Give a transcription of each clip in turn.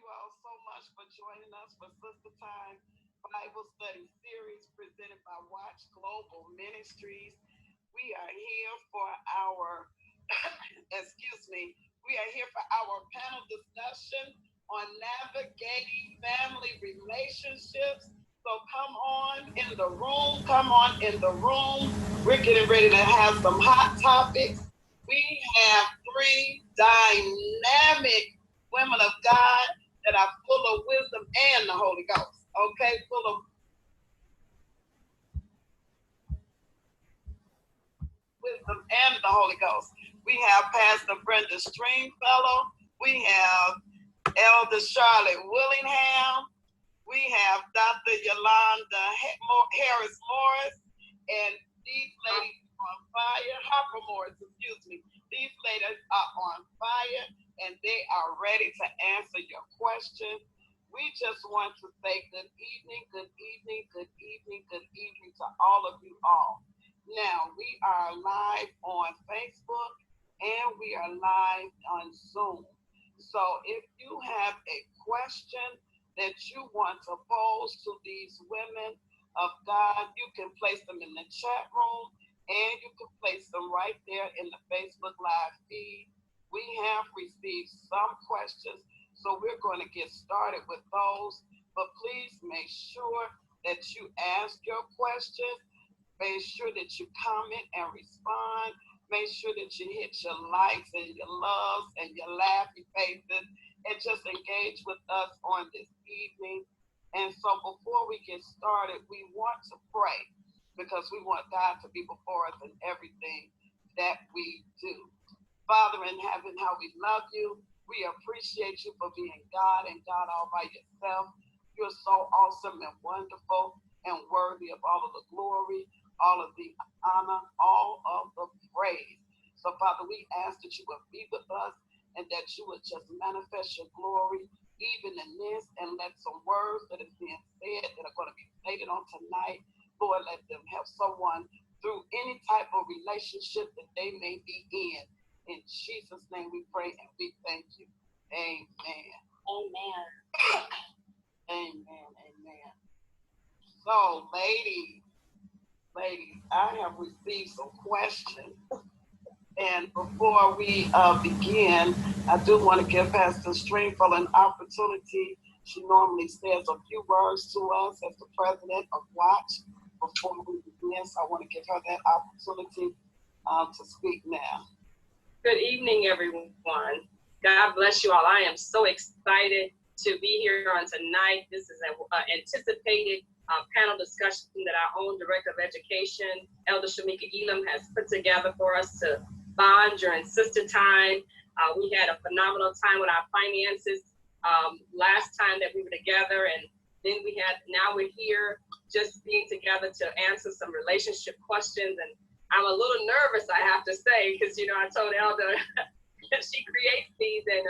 all so much for joining us for Sister Time Bible Study Series presented by Watch Global Ministries. We are here for our, excuse me, we are here for our panel discussion on navigating family relationships. So come on in the room, come on in the room. We're getting ready to have some hot topics. We have three dynamic women of God that are full of wisdom and the Holy Ghost. Okay, full of wisdom and the Holy Ghost. We have Pastor Brenda Stringfellow. We have Elder Charlotte Willingham. We have Dr. Yolanda Harris-Morris. And these ladies are on fire. Harper-Morris, excuse me. These ladies are on fire and they are ready to answer your questions. We just want to say good evening, good evening, good evening, good evening to all of you all. Now, we are live on Facebook and we are live on Zoom. So if you have a question that you want to pose to these women of God, you can place them in the chat room and you can place them right there in the Facebook Live feed. We have received some questions, so we're going to get started with those. But please make sure that you ask your questions. Make sure that you comment and respond. Make sure that you hit your likes and your loves and your laughy faces and just engage with us on this evening. And so before we get started, we want to pray because we want God to be before us in everything that we do. Father in heaven, how we love you. We appreciate you for being God and God all by yourself. You're so awesome and wonderful and worthy of all of the glory, all of the honor, all of the praise. So, Father, we ask that you would be with us and that you would just manifest your glory even in this, and let some words that are being said that are going to be stated on tonight, Lord, let them help someone through any type of relationship that they may be in. In Jesus' name we pray and we thank you. Amen. Amen. Amen. Amen. So, ladies, I have received some questions. And before we begin, I do want to give Pastor Stringfellow an opportunity. She normally says a few words to us as the president of Watch before we begin. So I want to give her that opportunity to speak now. Good evening, everyone. God bless you all. I am so excited to be here on tonight. This is an anticipated panel discussion that our own Director of Education, Elder Shemeka Elam, has put together for us to bond during Sister Time. We had a phenomenal time with our finances last time that we were together, and then now we're here just being together to answer some relationship questions. And I'm a little nervous, I have to say, because, I told Elder she creates these and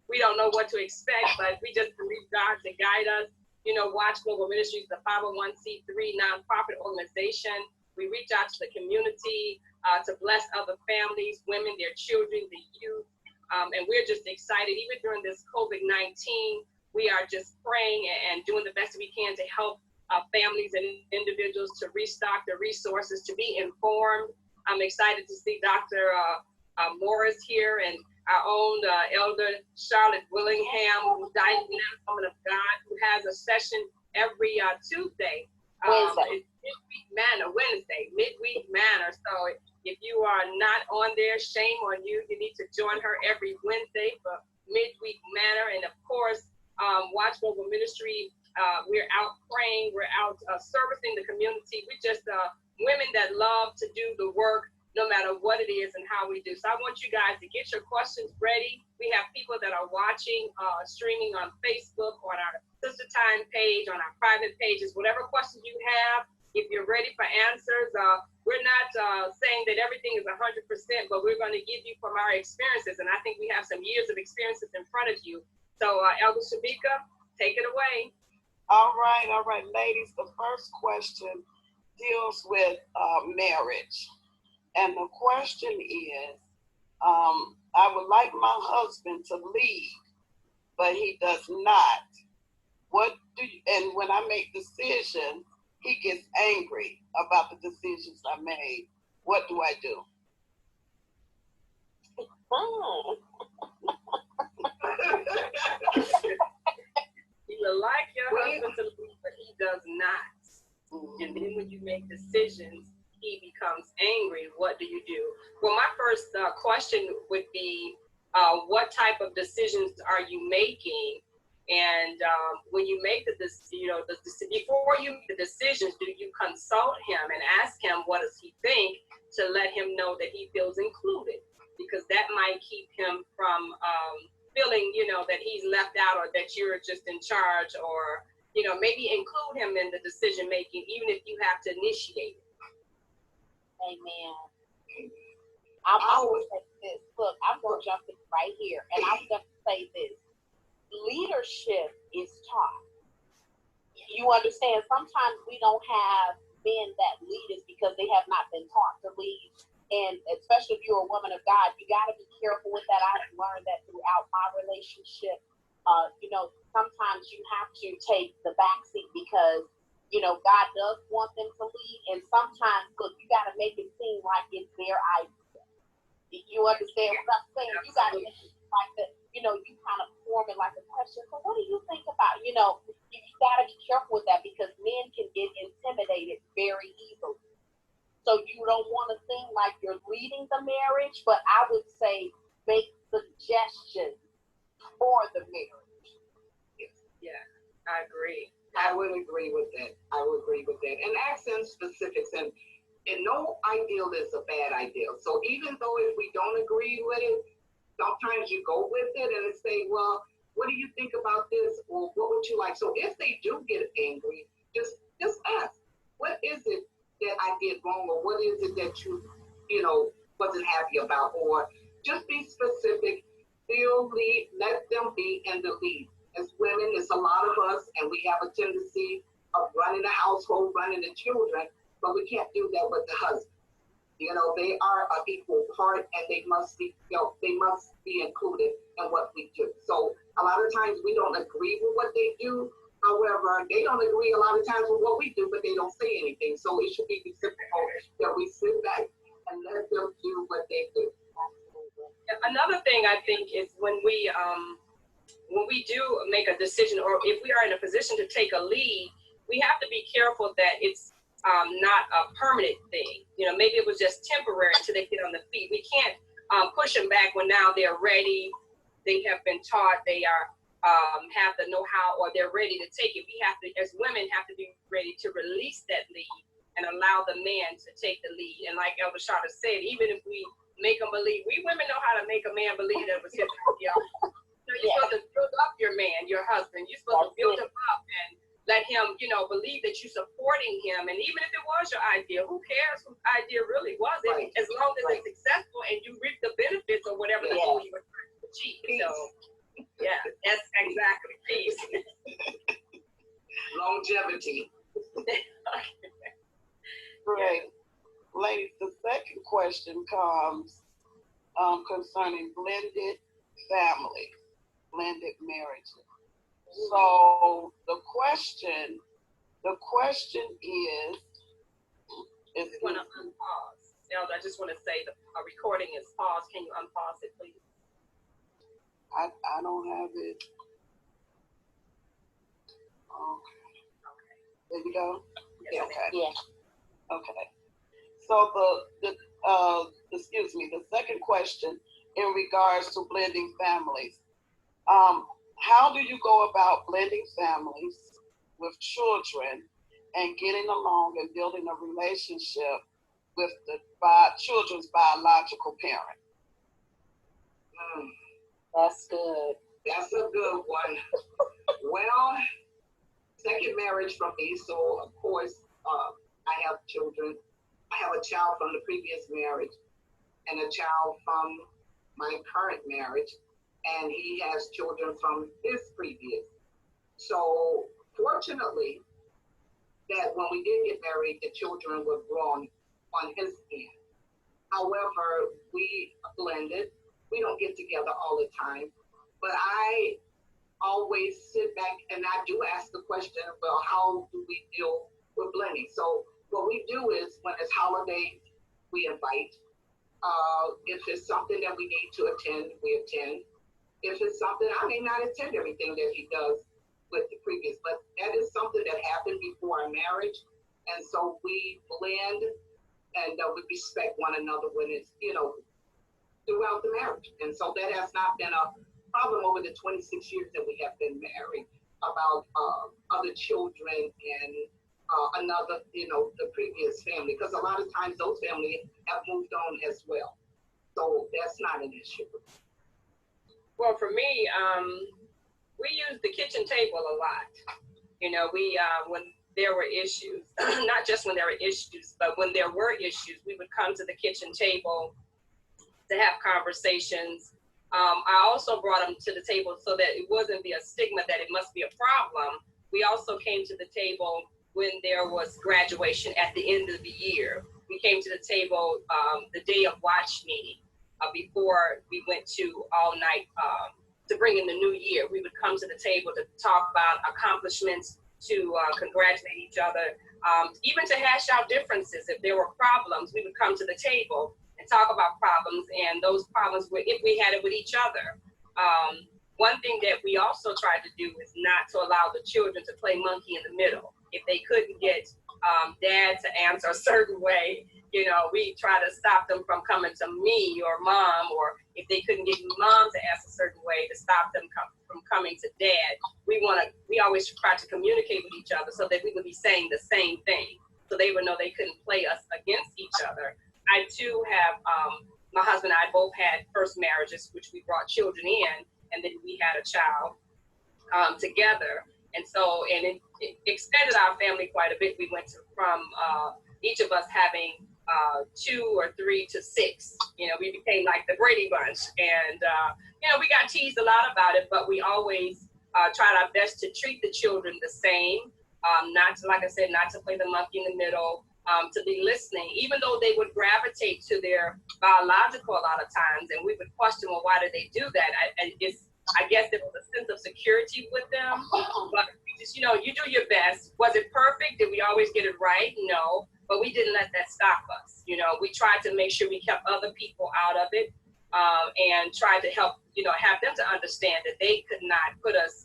we don't know what to expect, but we just believe God to guide us. Watch Global Ministries is a 501c3 nonprofit organization. We reach out to the community to bless other families, women, their children, the youth. And we're just excited. Even during this COVID-19, we are just praying and doing the best we can to help families and individuals to restock their resources, to be informed. I'm excited to see Dr. Morris here and our own Elder Charlotte Willingham, who's dynamic woman of God, who has a session every Tuesday. It's midweek manner. So if you are not on there, shame on you. You need to join her every Wednesday for midweek manner. And of course, Watch Global Ministry, we're out praying, we're out servicing the community. We're just women that love to do the work no matter what it is and how we do. So I want you guys to get your questions ready. We have people that are watching, streaming on Facebook, on our Sister Time page, on our private pages, whatever questions you have, if you're ready for answers. We're not saying that everything is 100%, but we're going to give you from our experiences. And I think we have some years of experiences in front of you. So Elder Shemeka, take it away. All right, ladies. The first question deals with marriage. And the question is, I would like my husband to lead, but he does not. What do you, and when I make decisions, he gets angry about the decisions I made. What do I do? You would like your husband to leave, but he does not. And then when you make decisions, he becomes angry. What do you do? Well, my first question would be, what type of decisions are you making? And when you make before you make the decisions, do you consult him and ask him what does he think to let him know that he feels included? Because that might keep him from feeling, that he's left out or that you're just in charge, or, maybe include him in the decision making, even if you have to initiate it. Amen. I'm going to say this. Look, I'm going to jump in right here, and I'm going to say this. Leadership is taught. You understand? Sometimes we don't have men that lead us because they have not been taught to lead. And especially if you're a woman of God, you got to be careful with that. I've learned that throughout my relationship. Sometimes you have to take the backseat because, God does want them to lead. And sometimes, look, you got to make it seem like it's their idea. You understand what I'm saying? You got to make it like that. You kind of form it like a question. So what do you think about, you got to be careful with that because men can get intimidated very easily. So you don't want to seem like you're leading the marriage, but I would say make suggestions for the marriage. Yeah, I agree. I would agree with that. And ask them specifics. And no ideal is a bad ideal. So even though if we don't agree with it, sometimes you go with it and say, well, what do you think about this? Or what would you like? So if they do get angry, just ask, what is it that I did wrong? Or what is it that you wasn't happy about? Or just be specific, still lead, let them be in the lead. As women, it's a lot of us, and we have a tendency of running the household, running the children, but we can't do that with the husband. They are an equal part, and they must be included in what we do. So a lot of times we don't agree with what they do. However, they don't agree a lot of times with what we do, but they don't say anything. So it should be reciprocal that we sit back and let them do what they do. Another thing I think is when we do make a decision, or if we are in a position to take a lead, we have to be careful that it's not a permanent thing. Maybe it was just temporary until they get on the feet. We can't push them back when now they're ready. They have been taught. They are have the know-how, or they're ready to take it. We have to, as women, have to be ready to release that lead and allow the man to take the lead. And like Elder Shada said, even if we make them believe, we women know how to make a man believe that it was his idea. You're supposed to build up your man, your husband. You're supposed to build him up and let him, believe that you're supporting him. And even if it was your idea, who cares whose idea really was it? Right. As long as it's successful and you reap the benefits of whatever the goal you were trying to achieve. So, yeah, that's exactly peace. Longevity. Great. Ladies, the second question comes concerning blended families, blended marriages. So the question is you want to unpause. Now, I just want to say the recording is paused. Can you unpause it, please? I don't have it. Okay. There you go. Yes, okay. Yeah. Okay. So the second question in regards to blending families. How do you go about blending families with children and getting along and building a relationship with the children's biological parent? That's good. That's a good one. Well, second marriage from me, so of course I have children. I have a child from the previous marriage and a child from my current marriage, and he has children from his previous. So fortunately, that when we did get married, the children were grown on his end. However, we blended. We don't get together all the time, but I always sit back and I do ask the question, well, how do we deal with blending? So what we do is when it's holidays, we invite. If it's something that we need to attend, we attend. If it's something, I may not attend everything that he does with the previous, but that is something that happened before our marriage. And so we blend and we respect one another when it's, throughout the marriage. And so that has not been a problem over the 26 years that we have been married about other children and another, the previous family, because a lot of times those families have moved on as well. So that's not an issue. Well, for me, we use the kitchen table a lot. We when there were issues, not just when there were issues, but when there were issues, we would come to the kitchen table to have conversations. I also brought them to the table so that it wasn't be a stigma that it must be a problem. We also came to the table when there was graduation at the end of the year. We came to the table the day of watch meeting before we went to all night to bring in the new year. We would come to the table to talk about accomplishments, to congratulate each other, even to hash out differences. If there were problems, we would come to the table and talk about problems, and those problems were if we had it with each other. One thing that we also tried to do is not to allow the children to play monkey in the middle. If they couldn't get dad to answer a certain way, we try to stop them from coming to me or mom, or if they couldn't get mom to ask a certain way, to stop them from coming to dad. We always try to communicate with each other so that we would be saying the same thing, so they would know they couldn't play us against each other. I too have, my husband and I both had first marriages, which we brought children in, and then we had a child together. And so, and it extended our family quite a bit. We went from each of us having 2 or 3 to 6. We became like the Brady Bunch. And, we got teased a lot about it, but we always tried our best to treat the children the same. Not to, like I said, not to play the monkey in the middle, to be listening, even though they would gravitate to their biological a lot of times. And we would question, well, why did they do that? I guess it was a sense of security with them, but just, you do your best. Was it perfect? Did we always get it right? No, but we didn't let that stop us. We tried to make sure we kept other people out of it, and tried to help, have them to understand that they could not put us,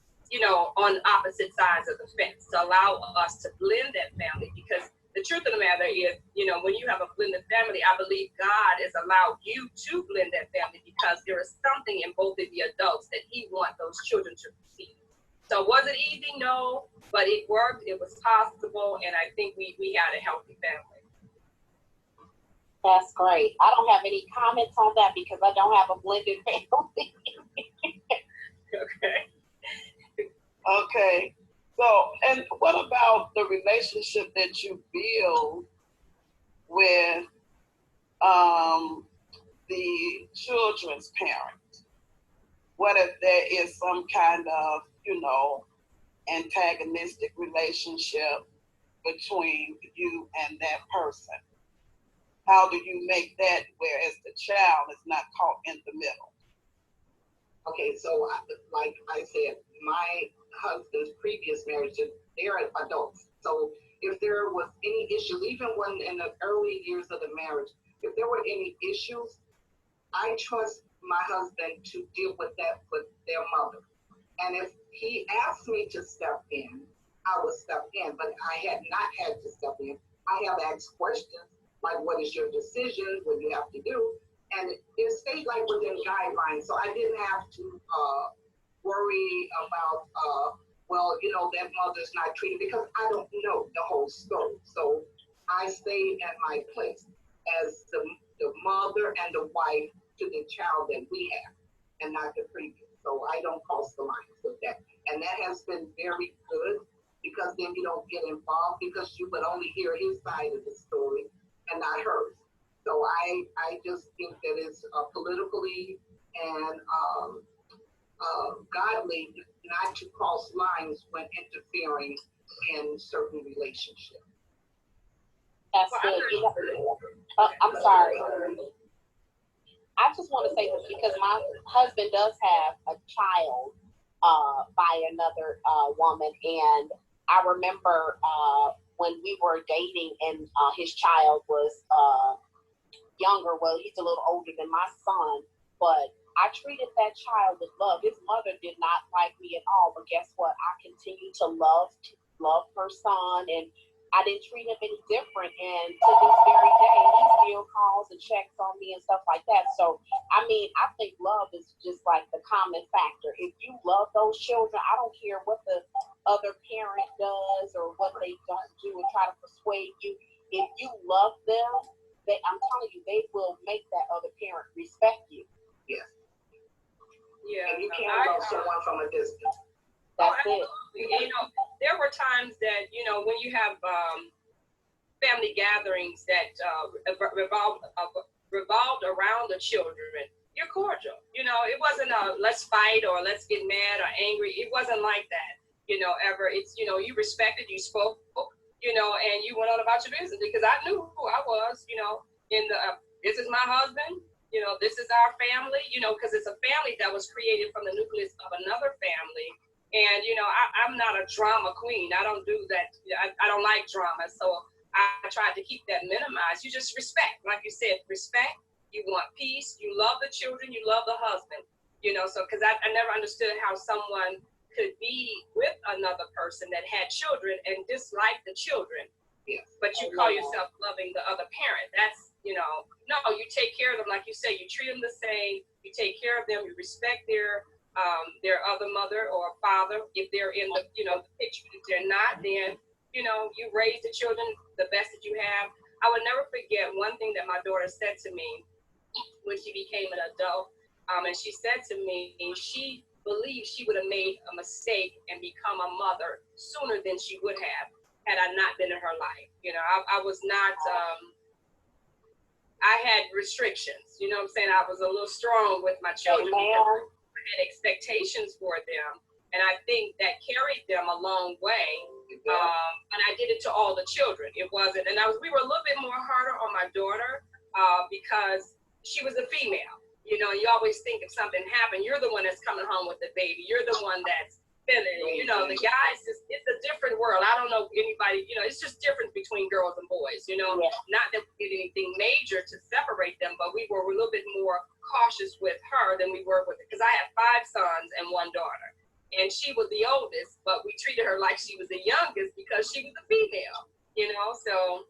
on opposite sides of the fence, to allow us to blend that family. Because the truth of the matter is, when you have a blended family, I believe God has allowed you to blend that family because there is something in both of the adults that He wants those children to receive. So was it easy? No, but it worked. It was possible, and I think we had a healthy family. That's great. I don't have any comments on that because I don't have a blended family. Okay. So, and what about the relationship that you build with the children's parents? What if there is some kind of, antagonistic relationship between you and that person? How do you make that whereas the child is not caught in the middle? Okay, so like I said, my husband's previous marriages, they're adults. So if there was any issues, even when in the early years of the marriage, if there were any issues, I trust my husband to deal with that with their mother. And if he asked me to step in, I would step in, but I had not had to step in. I have asked questions like, what is your decision? What do you have to do? And it stayed like within guidelines. So I didn't have to worry about, that mother's not treated, because I don't know the whole story. So I stayed at my place as the mother and the wife to the child that we have, and not the previous. So I don't cross the lines with that. And that has been very good, because then you don't get involved, because you would only hear his side of the story and not hers. So I just think that it's politically and godly not to cross lines when interfering in certain relationships. That's good. I'm sorry. I just want to say this because my husband does have a child by another woman. And I remember when we were dating and his child was younger. Well, he's a little older than my son, but I treated that child with love. His mother did not like me at all, but guess what? I continued to love her son, and I didn't treat him any different. And to this very day, he still calls and checks on me and stuff like that. So, I mean, I think love is just like the common factor. If you love those children, I don't care what the other parent does or what they don't do and try to persuade you. If you love them, I'm telling you, they will make that other parent respect you. Yes. Yeah. And you can't love someone from a distance. That's it. You know, there were times that, you know, when you have family gatherings that revolved around the children, you're cordial. You know, it wasn't a let's fight or let's get mad or angry. It wasn't like that, you know, ever. It's, you know, you respected, you spoke, you know, and you went on about your business, because I knew who I was, you know, this is my husband, you know, this is our family, you know, because it's a family that was created from the nucleus of another family. And, you know, I'm not a drama queen. I don't do that. I don't like drama. So I tried to keep that minimized. You just respect, like you said, respect. You want peace. You love the children. You love the husband, you know, so because I never understood how someone could be with another person that had children and dislike the children. Yes. But you call yourself loving the other parent. That's, you know, no, you take care of them. Like you say, you treat them the same. You take care of them. You respect their other mother or father. If they're in the, you know, the picture. If they're not, then, you know, you raise the children the best that you have. I would never forget one thing that my daughter said to me when she became an adult. And she said to me, she believed she would have made a mistake and become a mother sooner than she would have had I not been in her life. You know, I was not, I had restrictions, you know what I'm saying? I was a little strong with my children because I had expectations for them. And I think that carried them a long way. And I did it to all the children. It wasn't, and we were a little bit more harder on my daughter because she was a female. You know, you always think if something happened, you're the one that's coming home with the baby. You're the one that's feeling, you know, the guys, it's a different world. I don't know anybody, you know, it's just different between girls and boys, you know, not that we did anything major to separate them, but we were a little bit more cautious with her than we were with it. Because I had 5 sons and 1 daughter. And she was the oldest, but we treated her like she was the youngest because she was a female, you know, so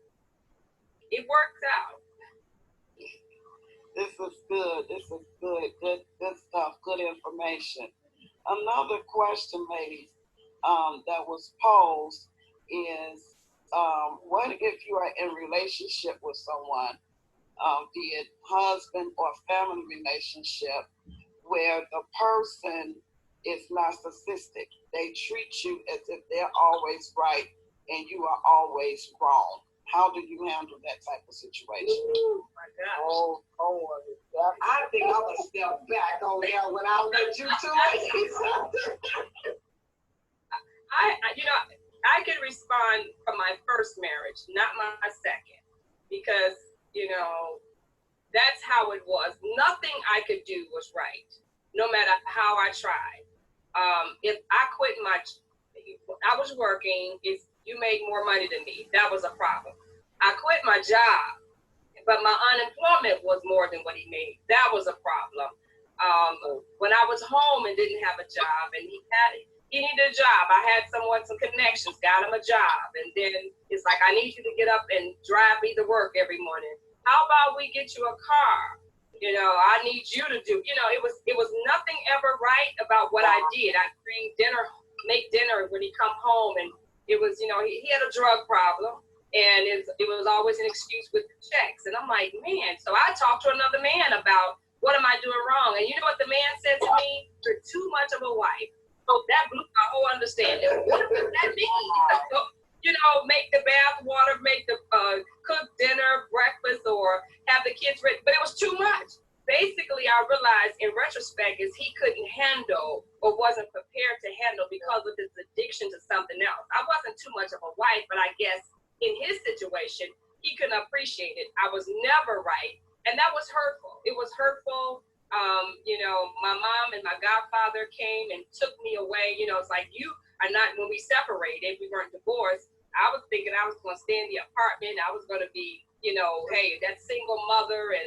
it worked out. This is good. This is good. Good stuff. Good information. Another question, ladies, that was posed is, what if you are in relationship with someone, be it husband or family relationship, where the person is narcissistic? They treat you as if they're always right and you are always wrong. How do you handle that type of situation? Oh my gosh. I think I'm gonna step back on there when I let you two. You know, I can respond from my first marriage, not my second, because, you know, that's how it was. Nothing I could do was right, no matter how I tried. If I quit I was working, if you made more money than me, that was a problem. I quit my job, but my unemployment was more than what he made. That was a problem. When I was home and didn't have a job, and he needed a job, I had some connections, got him a job, and then it's like, I need you to get up and drive me to work every morning. How about we get you a car? You know, I need you to do, you know, it was nothing ever right about what I did. I'd make dinner when he come home, and it was, you know, he had a drug problem, and it was always an excuse with the checks. And I'm like, man, so I talked to another man about what am I doing wrong? And you know what the man said to me? You're too much of a wife. So that blew my whole understanding. What does that mean? You know, make the bath water, make the cook dinner, breakfast, or have the kids ready. But it was too much. Basically, I realized in retrospect is he couldn't handle or wasn't prepared to handle because of his addiction to something else. I wasn't too much of a wife, but I guess in his situation, he couldn't appreciate it. I was never right. And that was hurtful. It was hurtful. You know, my mom and my godfather came and took me away. You know, it's like, you are not, when we separated, we weren't divorced. I was thinking I was going to stay in the apartment. I was going to be, you know, hey, that single mother and,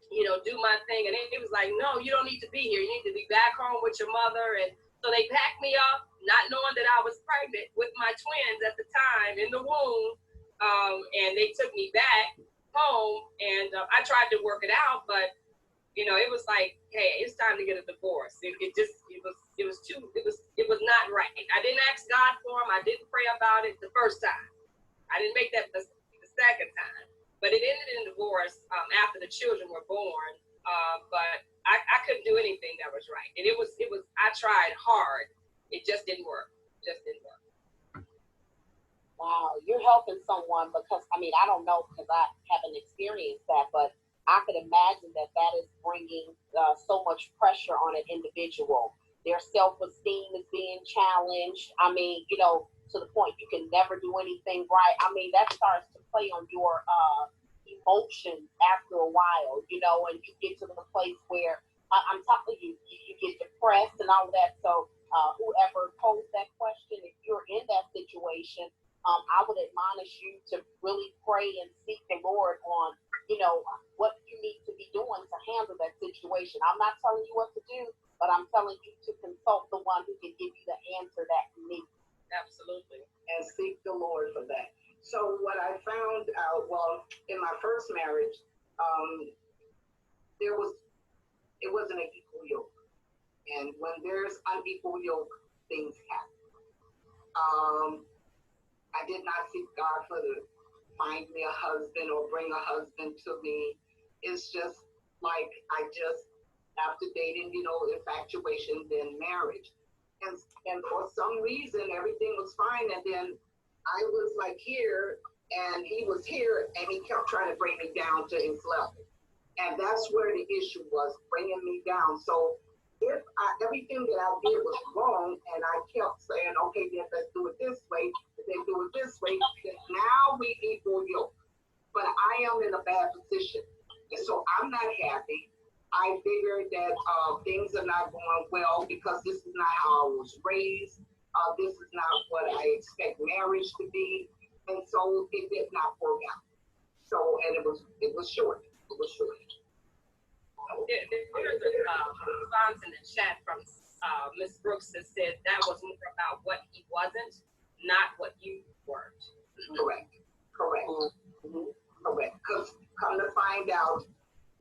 you know, do my thing. And it was like, no, you don't need to be here. You need to be back home with your mother. And so they packed me up, not knowing that I was pregnant with my twins at the time in the womb. And they took me back home, and I tried to work it out, but you know, it was like, hey, it's time to get a divorce. It was not right. I didn't ask God for him. I didn't pray about it the first time. I didn't make that the second time. But it ended in divorce after the children were born. But I couldn't do anything that was right. And I tried hard. It just didn't work. Wow, you're helping someone because, I mean, I don't know because I haven't experienced that, but I could imagine that is bringing so much pressure on an individual. Their self-esteem is being challenged. I mean, you know, to the point you can never do anything right. I mean, that starts to play on your emotions after a while, you know, and you get to the place where I'm telling you, you get depressed and all of that. So whoever posed that question, if you're in that situation, I would admonish you to really pray and seek the Lord on, you know, what you need to be doing to handle that situation. I'm not telling you what to do, but I'm telling you to consult the one who can give you the answer that you need. Absolutely. And seek the Lord for that. So what I found out, well, in my first marriage, it wasn't an equal yoke. And when there's unequal yoke, things happen. I did not seek God to find me a husband or bring a husband to me. It's just like after dating, you know, infatuation, then marriage. And for some reason, everything was fine. And then I was like here and he was here and he kept trying to bring me down to his level. And that's where the issue was, bringing me down. So if everything that I did was wrong and I kept saying, okay, then let's do it this way, then do it this way, then now we equal yoke. But I am in a bad position. And so I'm not happy. I figured that things are not going well because this is not how I was raised. This is not what I expect marriage to be. And so it did not work out. So, and it was short. It was short. There's a response in the chat from Ms. Brooks that said that was more about what he wasn't, not what you weren't. Correct. Mm-hmm. Correct. Because come to find out,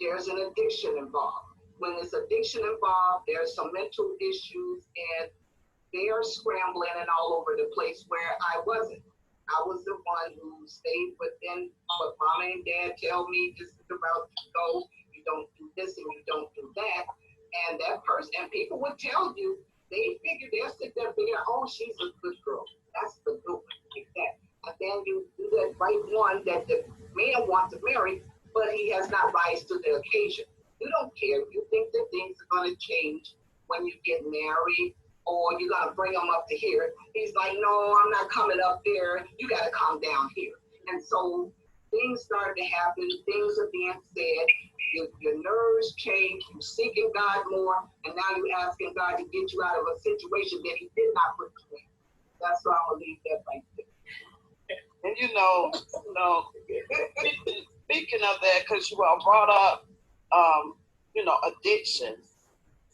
there's an addiction involved. When there's addiction involved, there's some mental issues, and they are scrambling and all over the place where I wasn't. I was the one who stayed within what mama and dad tell me, this is the route to go. You don't do this and you don't do that. And that person, and people would tell you, they figure they'll sit there and figure, oh, she's a good girl. That's the good one, like that. And then you do that right one that the man wants to marry, but he has not rise to the occasion. You don't care. You think that things are going to change when you get married, or you're going to bring them up to here. He's like, no, I'm not coming up there. You got to come down here. And so things start to happen. Things are being said. Your nerves change. You're seeking God more. And now you're asking God to get you out of a situation that he did not put you in. That's why I'm going to leave that right there. And speaking of that, because you all brought up, addictions,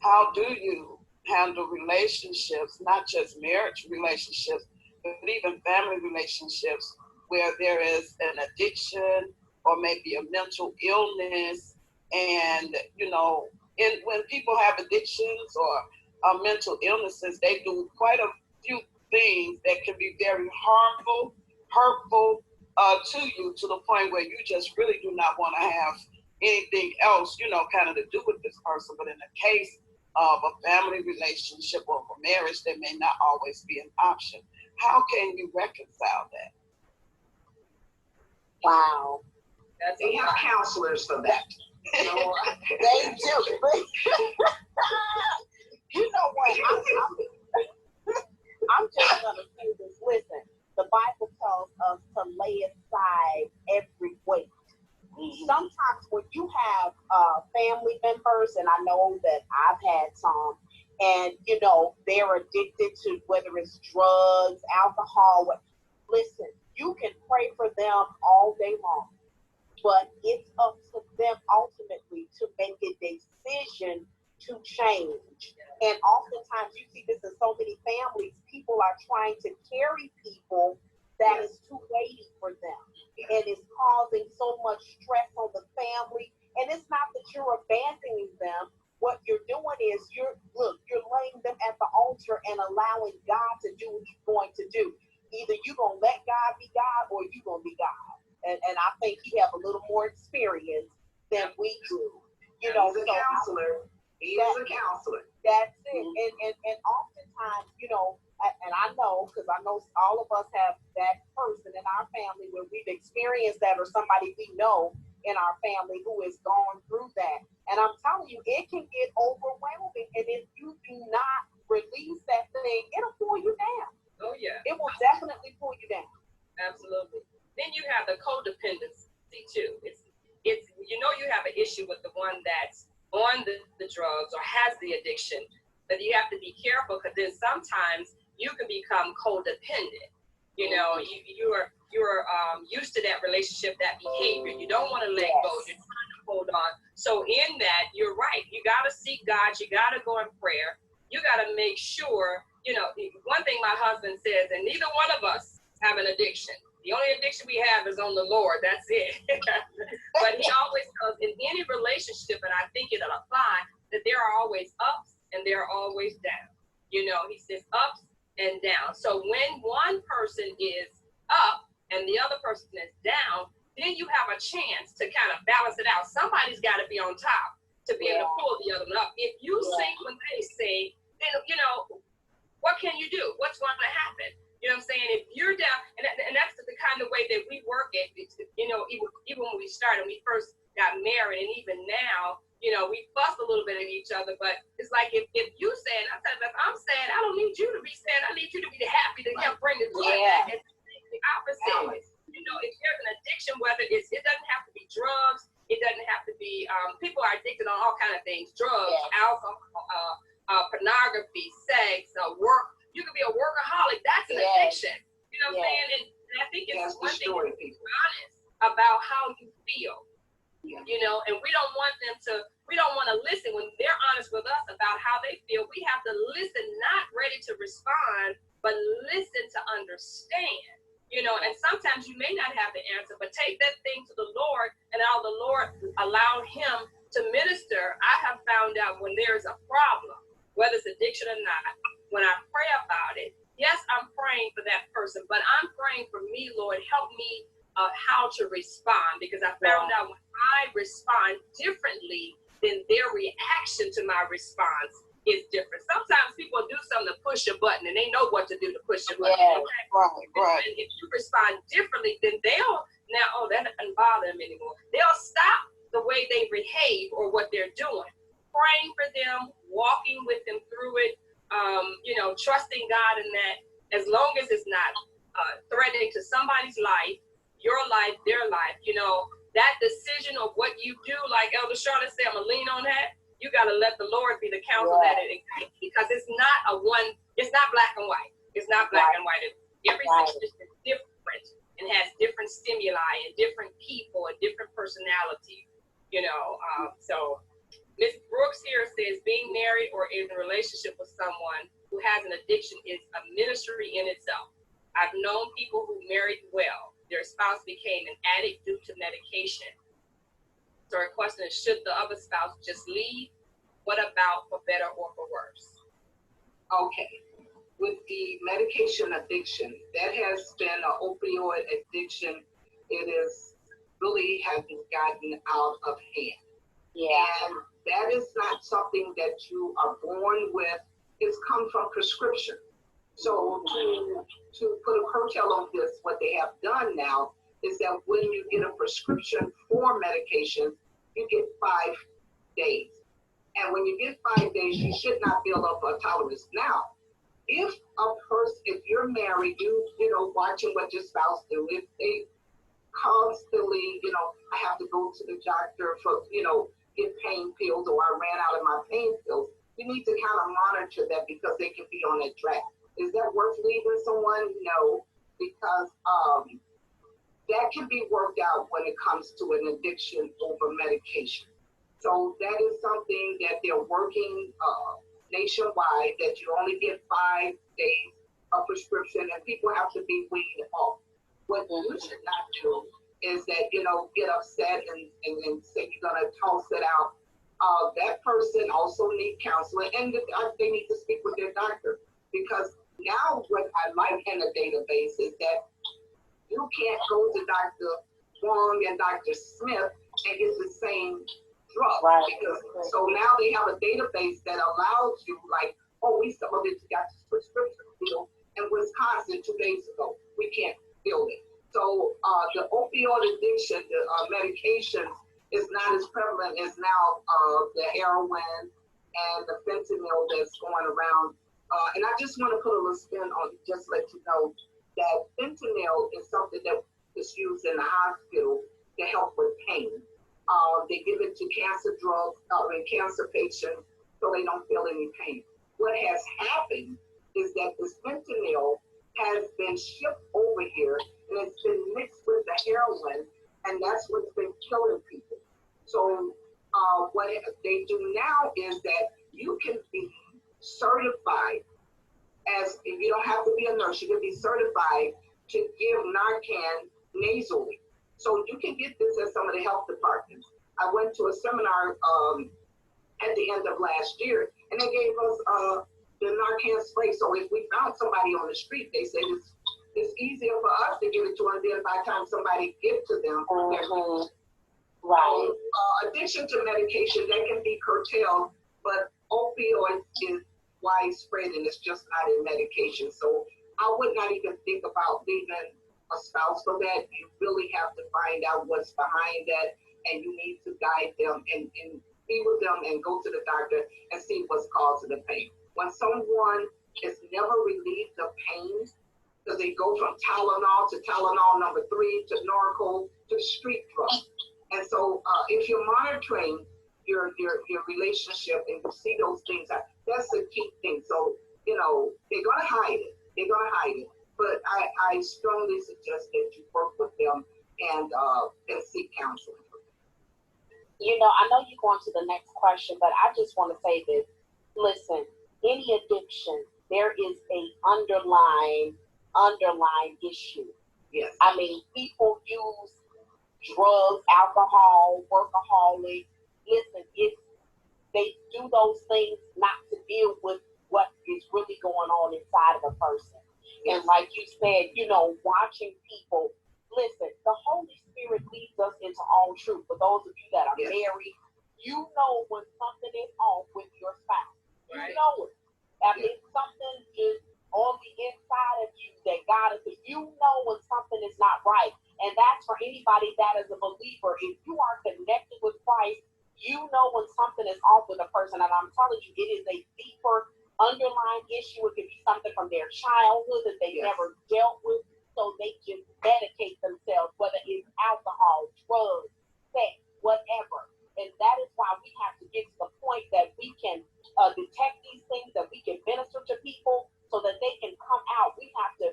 how do you handle relationships, not just marriage relationships, but even family relationships where there is an addiction or maybe a mental illness? And, when people have addictions or mental illnesses, they do quite a few things that can be very harmful, hurtful to you, to the point where you just really do not want to have anything else, kind of to do with this person. But in the case of a family relationship or a marriage, that may not always be an option. How can you reconcile that? Wow. They have counselors for that. They do. You know what? I'm just going to say this. Listen, the Bible tells us to lay aside every weight Sometimes when you have family members, and I know that I've had some, and you know they're addicted to whether it's drugs, alcohol. Listen, you can pray for them all day long, but it's up to them ultimately to make a decision to change. And oftentimes you see this in so many families, people are trying to carry people that is too weighty for them. And it's causing so much stress on the family. And it's not that you're abandoning them. What you're doing is you're laying them at the altar and allowing God to do what he's going to do. Either you're going to let God be God or you're going to be God. And I think he have a little more experience than we do. You know, he's a counselor. He is a counselor. That's it. And oftentimes, you know, and I know, because I know all of us have that person in our family where we've experienced that, or somebody we know in our family who has gone through that. And I'm telling you, it can get overwhelming. And if you do not release that thing, it'll pull you down. Oh, yeah. It will definitely pull you down. Absolutely. Then you have the codependency too. It's you know you have an issue with the one that's on the drugs or has the addiction, but you have to be careful, because then sometimes you can become codependent. You know, you're used to that relationship, that behavior. You don't want to let go. You're trying to hold on. So in that, you're right. You got to seek God. You got to go in prayer. You got to make sure, you know, one thing my husband says, and neither one of us have an addiction. The only addiction we have is on the Lord. That's it. But he always tells, in any relationship, and I think it'll apply, that there are always ups and there are always downs. You know, he says ups and downs. So when one person is up and the other person is down, then you have a chance to kind of balance it out. Somebody's got to be on top to be able to pull the other one up. If you sink when they sink, then, you know, what can you do? What's going to happen? You know what I'm saying? If you're down, and that's the kind of way that we work it, you know, even when we started, we first got married, and even now, you know, we fuss a little bit at each other, but it's like if you sad, if I'm sad, I don't need you to be sad. I need you to be happy to help bring the joy back. And the opposite. You know, if there's an addiction, whether it doesn't have to be drugs, it doesn't have to be, people are addicted on all kinds of things, drugs, alcohol, pornography, sex, work. You could be a workaholic. That's an addiction. You know what I'm saying? And I think it's one thing to be honest about how you feel. You know, and we don't want to listen when they're honest with us about how they feel. We have to listen, not ready to respond, but listen to understand. You know, and sometimes you may not have the answer, but take that thing to the Lord and allow him to minister. I have found out when there's a problem, whether it's addiction or not, when I pray about it, yes, I'm praying for that person, but I'm praying for me, Lord, help me how to respond, because I found out when I respond differently, then their reaction to my response is different. Sometimes people do something to push a button and they know what to do to push a button. Right. And if you respond differently, then they'll now, that doesn't bother them anymore. They'll stop the way they behave or what they're doing. Praying for them, walking with them through it, you know, trusting God in that, as long as it's not threatening to somebody's life, your life, their life, you know, that decision of what you do, like Elder Charlotte said, I'm going to lean on that. You got to let the Lord be the counsel that it includes, because it's not it's not black and white. It's not black and white. Every situation is different and has different stimuli and different people and different personality, you know. So Ms. Brooks here says being married or in a relationship with someone who has an addiction is a ministry in itself. I've known people who married well. Their spouse became an addict due to medication. So our question is, should the other spouse just leave? What about for better or for worse? Okay. With the medication addiction, that has been an opioid addiction. It is really hasn't gotten out of hand. And that is not something that you are born with. It's come from prescription. So to put a curtail on this, what they have done now is that when you get a prescription for medication, you get 5 days. And when you get 5 days, you should not build up a tolerance. Now, if you're married, you know, watching what your spouse do, if they constantly, I have to go to the doctor for, get pain pills, or I ran out of my pain pills. You need to kind of monitor that because they can be on a track. Is that worth leaving someone? No, because that can be worked out when it comes to an addiction over medication. So that is something that they're working nationwide, that you only get 5 days of prescription, and people have to be weaned off. What you should not do is that, get upset and say you're going to toss it out. That person also needs counseling, and they need to speak with their doctor, because now what I like in a database is that you can't go to Dr. Wong and Dr. Smith and get the same drug. Right. Because so now they have a database that allows you, like, we saw that you got this prescription fill in Wisconsin 2 days ago. We can't fill it. So the opioid addiction, the medications is not as prevalent as now the heroin and the fentanyl that's going around. And I just want to put a little spin on it, just let you know that fentanyl is something that is used in the hospital to help with pain. They give it to cancer cancer patients so they don't feel any pain. What has happened is that this fentanyl has been shipped over here and it's been mixed with the heroin, and that's what's been killing people. So what they do now is that you can be certified as, you don't have to be a nurse, you can be certified to give Narcan nasally. So you can get this at some of the health departments. I went to a seminar at the end of last year, and they gave us the Narcan spray. So if we found somebody on the street, they said it's easier for us to give it to them than by the time somebody gives to them. Right. Addiction to medication, that can be curtailed, but opioids is widespread and it's just not in medication. So I would not even think about leaving a spouse for that. You really have to find out what's behind that, and you need to guide them and be with them and go to the doctor and see what's causing the pain. When someone is never relieved of pain, because they go from Tylenol to Tylenol number 3 to Norco to street drugs. And so if you're monitoring your relationship and you see those things, that's a key thing. So, they're going to hide it. They're going to hide it. But I strongly suggest that you work with them and seek counseling. I know you're going to the next question, but I just want to say this. Listen, any addiction, there is a underlying issue. Yes. I mean, people use drugs, alcohol, workaholic. Listen, they do those things not to deal with what is really going on inside of a person. Yes. And like you said, watching people. Listen, the Holy Spirit leads us into all truth. For those of you that are Yes. married, you know when something is off with your spouse. Right. You know it. I mean, something is on the inside of you that God is. You know when something is not right. And that's for anybody that is a believer. If you are connected with Christ, you know when something is off with a person. And I'm telling you, it is a deeper underlying issue. It could be something from their childhood that they Yes. never dealt with. So they just medicate themselves, whether it's alcohol, drugs, sex, whatever. And that is why we have to get to the point that we can detect these things, that we can minister to people so that they can come out. We have to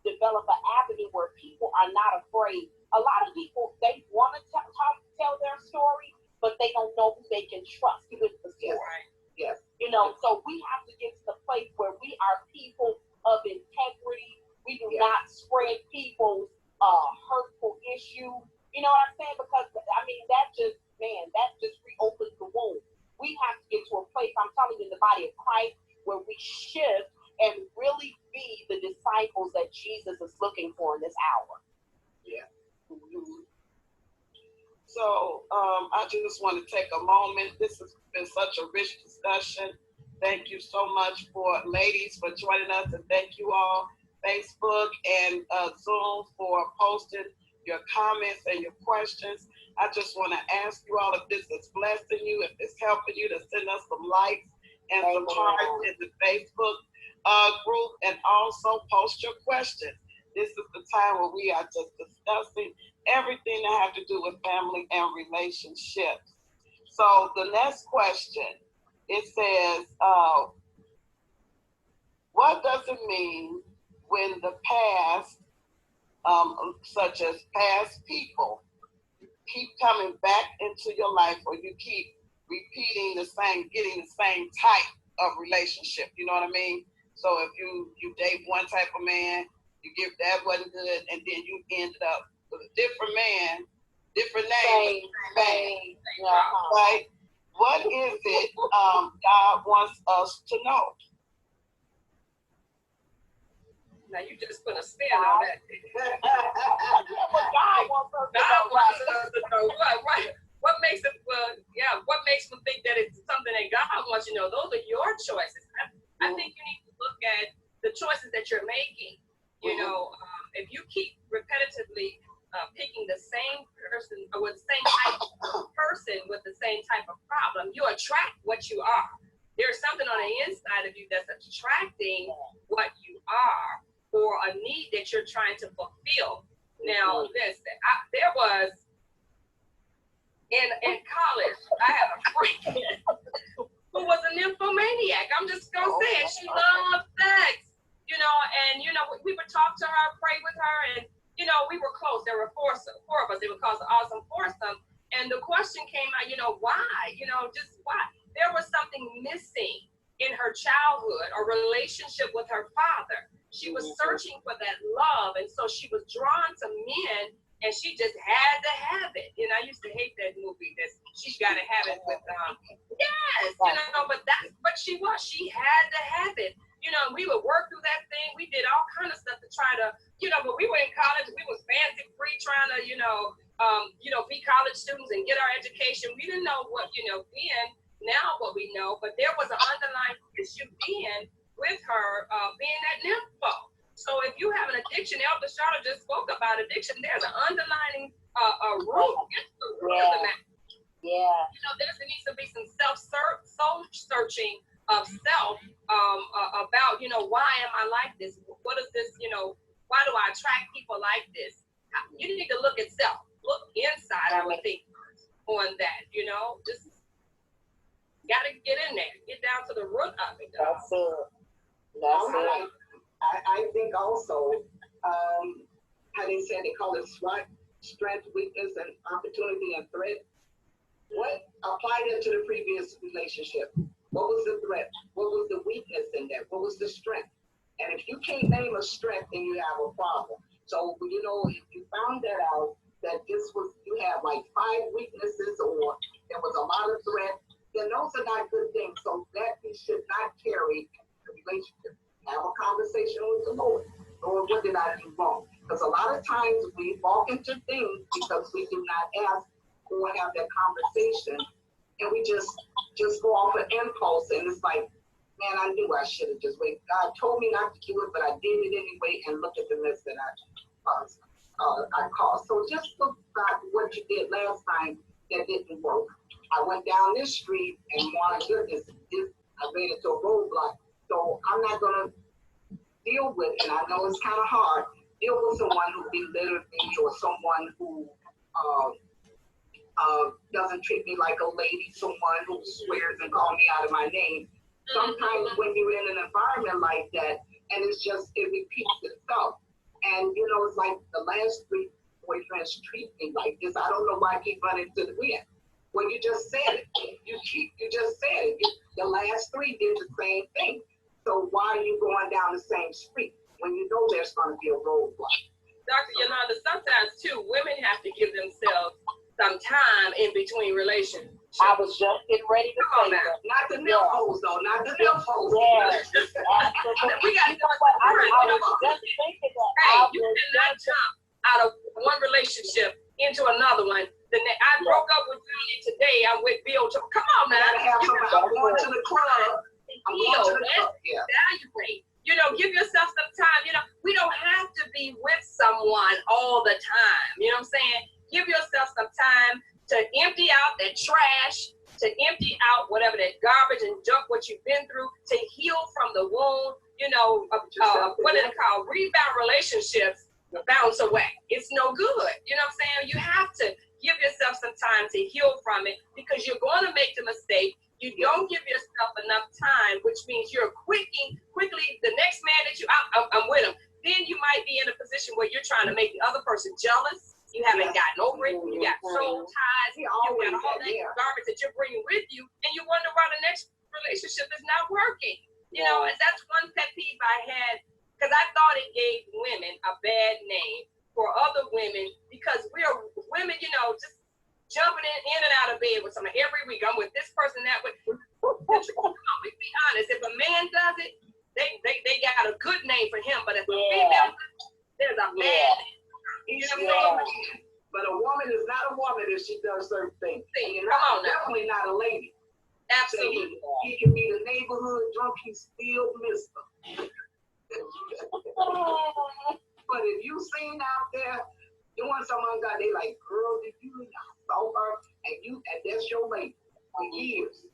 develop an avenue where people are not afraid. A lot of people, they want to tell their story, but they don't know who they can trust with the story. Yes. So we have to get to the place where we are people of integrity. We do Yes. not spread people's hurtful issue. You know what I'm saying? Because, that just reopens the wound. We have to get to a place, I'm telling you, in the body of Christ, where we shift and really be the disciples that Jesus is looking for in this hour. Yeah. Mm-hmm. So I just want to take a moment. This has been such a rich discussion. Thank you so much ladies for joining us, and thank you all, Facebook and Zoom, for posting your comments and your questions. I just want to ask you all if this is blessing you, if it's helping you, to send us some likes and some hearts in the Facebook group, and also post your questions. This is the time where we are just discussing everything that have to do with family and relationships. So the next question, it says, what does it mean when the past, such as past people, keep coming back into your life, or you keep repeating the same, getting the same type of relationship? You know what I mean? So if you date one type of man, you give that wasn't good, and then you ended up with a different man, different name, Same. right? What is it God wants us to know? Now you just put a spin on that. God wants us to God know. wants us to know what makes it. What makes me think that it's something that God wants you to know? Those are your choices. I think you need to look at the choices that you're making. You know, if you keep repetitively picking the same person or with the same type of person with the same type of problem, you attract what you are. There's something on the inside of you that's attracting what you are, or a need that you're trying to fulfill. Now, listen, there was in college, I had a friend who was a nymphomaniac. I'm just gonna say it. She loved sex, you know, and you know, we would talk to her, pray with her, and you know, we were close. There were four of us. It was called the Awesome Foursome. And the question came out, you know, why? You know, just why? There was something missing in her childhood, a relationship with her father. She was searching for that love, and so she was drawn to men, and she just had to have it. You know, I used to hate that movie. She's got to have it with yes, you know, but she had to have it. You know, we would work through that thing. We did all kind of stuff to try to, you know, but we were in college. We was fancy free, trying to, you know, be college students and get our education. We didn't know what, you know, then. Now what we know, but there was an underlying issue then with her being that nympho. So if you have an addiction, Elder Charlotte just spoke about addiction. There's an underlying root. It's the root of the matter. Yeah. You know, there needs to be some soul searching of self about, you know, why am I like this? What is this? You know, why do I attract people like this? You need to look at self. Look inside. I would think on that. You know, just got to get in there, get down to the root of it. That's it. That's it. I think also, how they said, they call it SWOT, strength, weakness, and opportunity and threat. What applied it to the previous relationship? What was the threat? What was the weakness in that? What was the strength? And if you can't name a strength, then you have a problem. So, you know, if you found that out, that you have like 5 weaknesses, or there was a lot of threat, then those are not good things. So that you should not carry the relationship. Have a conversation with the Lord. Lord, what did I do wrong? Because a lot of times we walk into things because we do not ask or have that conversation, and we just go off an impulse, and it's like, man, I knew I should have just waited. God told me not to do it, but I did it anyway, and look at the mess that I caused. So just look back what you did last time that didn't work. I went down this street, and my goodness, I made it to a roadblock. So I'm not going to deal with, and I know it's kind of hard, deal with someone who belittled me, or someone who doesn't treat me like a lady, someone who swears and calls me out of my name. Sometimes when you're in an environment like that, and it repeats itself. And, you know, it's like the last 3 boyfriends treat me like this. I don't know why I keep running to the wind. Well, you just said it. You just said it. The last 3 did the same thing. So why are you going down the same street when you know there's going to be a roadblock? Dr. Yolanda, sometimes too, women have to give themselves some time in between relationships. I was just getting ready to say that. Not the nymphos, though. Not the nymphos. Yeah, absolutely. We got to know what I was just thinking that. Hey, you cannot jump out of one relationship into another one. I broke up with Johnny today. I'm with Bill. Come on, man. I'm going to the club. Evaluate. You know, give yourself some time. You know, we don't have to be with someone all the time. You know what I'm saying? Give yourself some time to empty out that trash, to empty out whatever that garbage and junk, what you've been through, to heal from the wound. You know, what is it called? Rebound relationships bounce away. It's no good. You know what I'm saying? You have to give yourself some time to heal from it, because you're going to make the mistake. You don't give yourself enough time, which means you're quickly the next man that I'm with him. Then you might be in a position where you're trying to make the other person jealous. You haven't gotten over it. You got soul ties. You got all that garbage that you're bringing with you, and you wonder why the next relationship is not working. You know, and that's one pet peeve I had, because I thought it gave women a bad name for other women, because we're women, you know, just jumping in and out of bed with someone every week. I'm with this person, that way. Let's be honest. If a man does it, they got a good name for him, but if a female, there's a bad name. You know what I'm saying? But a woman is not a woman if she does certain things. Come on now. Definitely not a lady. Absolutely. He can be the neighborhood drunk, he still mister. But if you seen out there doing something like that, they like, girl, did you saw her, and that's your mate for years.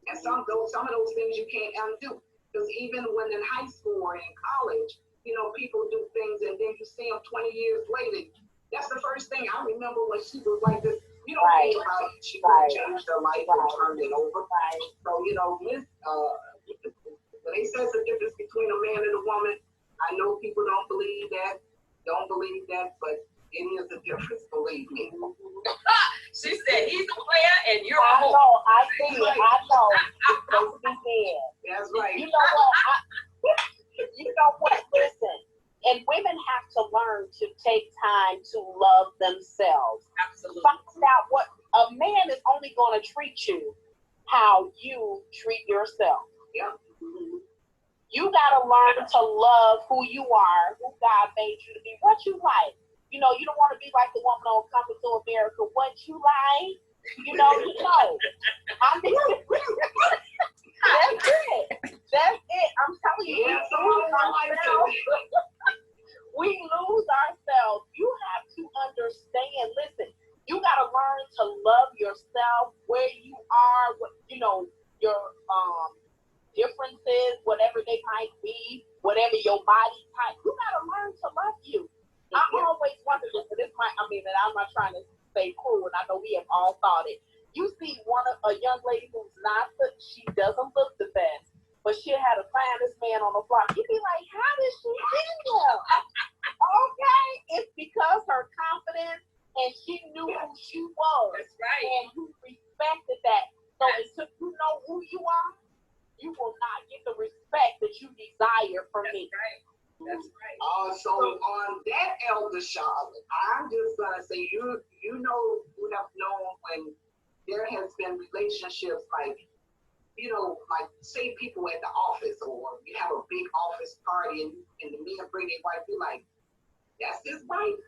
And some of those things you can't undo. Because even when in high school or in college, you know, people do things and then you see them 20 years later. That's the first thing I remember when she was like this. You don't think about it. She would change her life and turn it over. So, you know, when they say the difference between a man and a woman, I know people don't believe that, but it is a difference, believe me. She said he's a player and you're a whore. I see it. I know. That's right. You know what? Listen. And women have to learn to take time to love themselves. Absolutely. Find out what a man is only going to treat you how you treat yourself. Yeah. You got to learn to love who you are, who God made you to be, what you like. You know, you don't want to be like the woman on Coming to America, what you like. You know. I mean, that's it. I'm telling you. We lose ourselves. You have to understand. Listen, you got to learn to love yourself where you are. You know, your differences, whatever they might be, whatever your body type. You got to learn to love you. I always wonder this. And I'm not trying to say cool, and I know we have all thought it. You see a young lady who's she doesn't look the best, but she had a finest man on the block. You'd be like, how did she get there? Okay, it's because her confidence, and she knew who she was. That's right. And you respected that. So until you know who you are, you will not get the respect that you desire from me. Right. That's right. So on that, Elder Charlotte, I'm just gonna say you have known when there has been relationships like, you know, like say people at the office, or you have a big office party and the men bring their wife, you're like, that's his wife.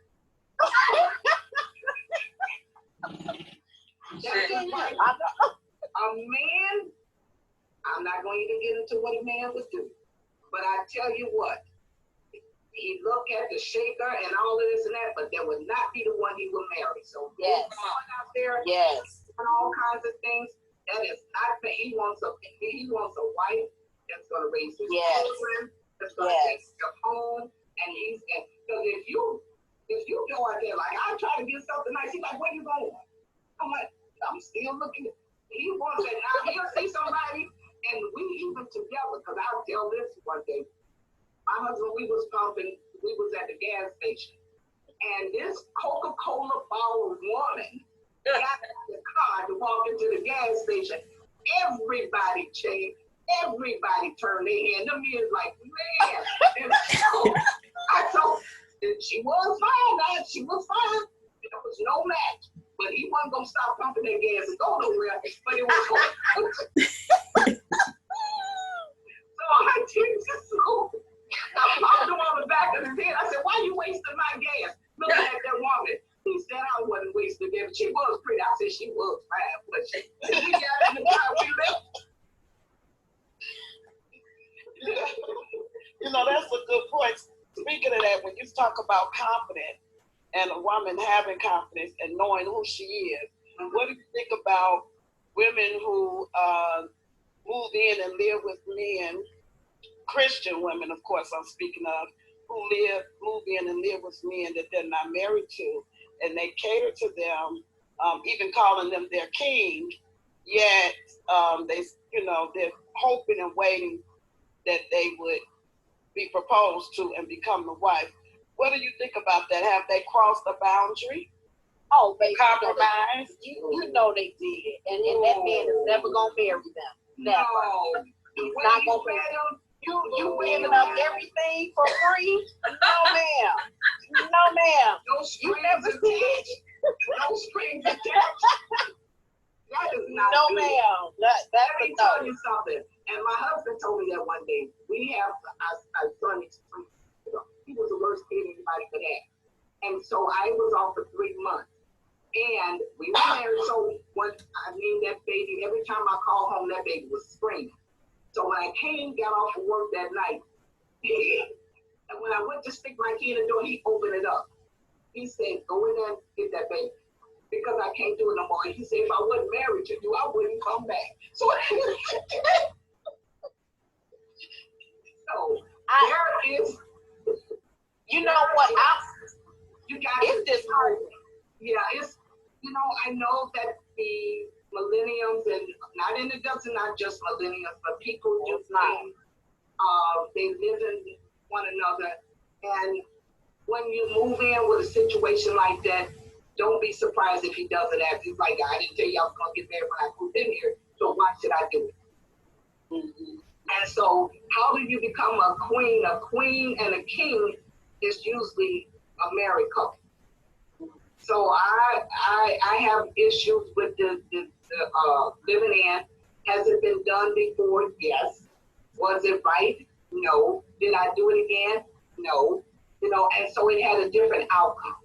That's his wife. A man, I'm not going to even get into what a man would do, but I tell you what, he look at the shaker and all of this and that, but that would not be the one he would marry. So yes, out there, and all kinds of things. That is not. He wants a wife that's going to raise his children, that's going to take your home, and because if you go out there like I try to get something nice, he's like, where you going? I'm like, I'm still looking. He wants it. Now he'll see somebody, and we even together. Because I'll tell this one day. My husband, we was at the gas station, and this Coca-Cola bottle woman got in the car to walk into the gas station. Everybody changed. Everybody turned their head. Them men like, man. And so, I told her, she was fine. She was fine. There was no match. But he wasn't going to stop pumping that gas and go nowhere. But it was going. So I popped him on the back of his head. I said, why are you wasting my gas? Looking at that woman. He said, I wasn't wasting gas. She was pretty. I said, she was fine. But we got in the car, we left. You know, that's a good point. Speaking of that, when you talk about confidence and a woman having confidence and knowing who she is, what do you think about women who move in and live with men, Christian women, of course, I'm speaking of, who move in and live with men that they're not married to, and they cater to them, even calling them their king. Yet they're hoping and waiting that they would be proposed to and become the wife. What do you think about that? Have they crossed the boundary? Oh, baby, Compromise? You know they did, and that man is never gonna marry them. Never. No. He's not gonna marry them. You giving up everything for free? No, ma'am. No, ma'am. No You strings never attached. did. No strings attached. That is not No, good. ma'am. Let That's me a tell no. you something. And my husband told me that one day. We have a son. He was the worst kid anybody could have. And so I was off for 3 months. And we were married. So when I named that baby, every time I called home, that baby was screaming. So when I got off of work that night, and when I went to stick my key in the door, he opened it up. He said, go in there and get that baby. Because I can't do it no more. And he said, if I wasn't married to you, I wouldn't come back. So, there is. You know what? You got It's disheartening. Yeah, I know that the millenniums, and it doesn't not just millennials, but people just think they live in one another. And when you move in with a situation like that, don't be surprised if he doesn't act. He's like, I didn't tell you I was going to get married when I moved in here, so why should I do it? Mm-hmm. And so how do you become a queen? A queen and a king is usually a married couple. So I have issues with the living in. Has it been done before? Yes. Was it right? No. Did I do it again? No. And so it had a different outcome.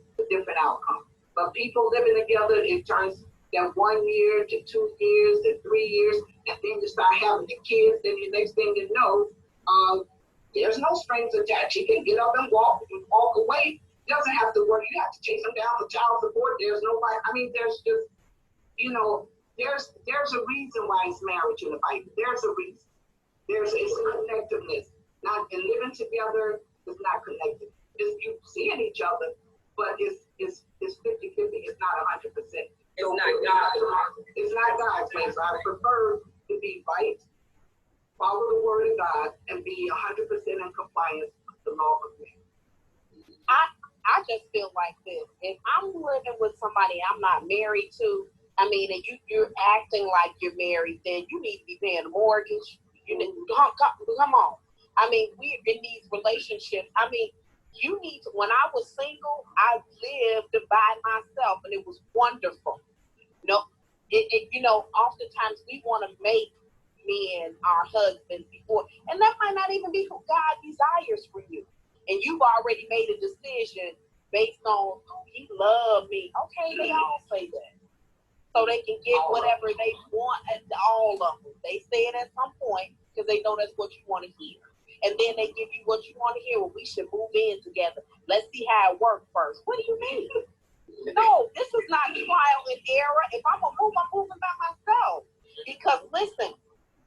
But people living together, it turns that 1 year to 2 years to 3 years, and then you start having the kids, then the next thing you know, there's no strings attached. You can get up and walk away. Doesn't have to work. You have to chase them down for child support. There's nobody. I mean, there's just, there's a reason why it's marriage in the Bible. There's a reason. It's connectiveness. Not and living together is not connected. It's you seeing each other, but it's 50-50. It's not 100%. It's not God's way. It's not God's way. So I prefer to be right, follow the word of God, and be 100% in compliance with the law of man. I just feel like this. If I'm living with somebody I'm not married to, and you're acting like you're married, then you need to be paying a mortgage. You need come on. We're in these relationships. You need to. When I was single, I lived by myself, and it was wonderful. Oftentimes we want to make men our husbands before, and that might not even be who God desires for you. And you've already made a decision based on, he loved me. Okay, they all say that. So they can get whatever they want, and all of them. They say it at some point because they know that's what you want to hear. And then they give you what you want to hear. Well, we should move in together. Let's see how it works first. What do you mean? No, this is not trial and error. If I'm going to move, I'm moving by myself. Because listen,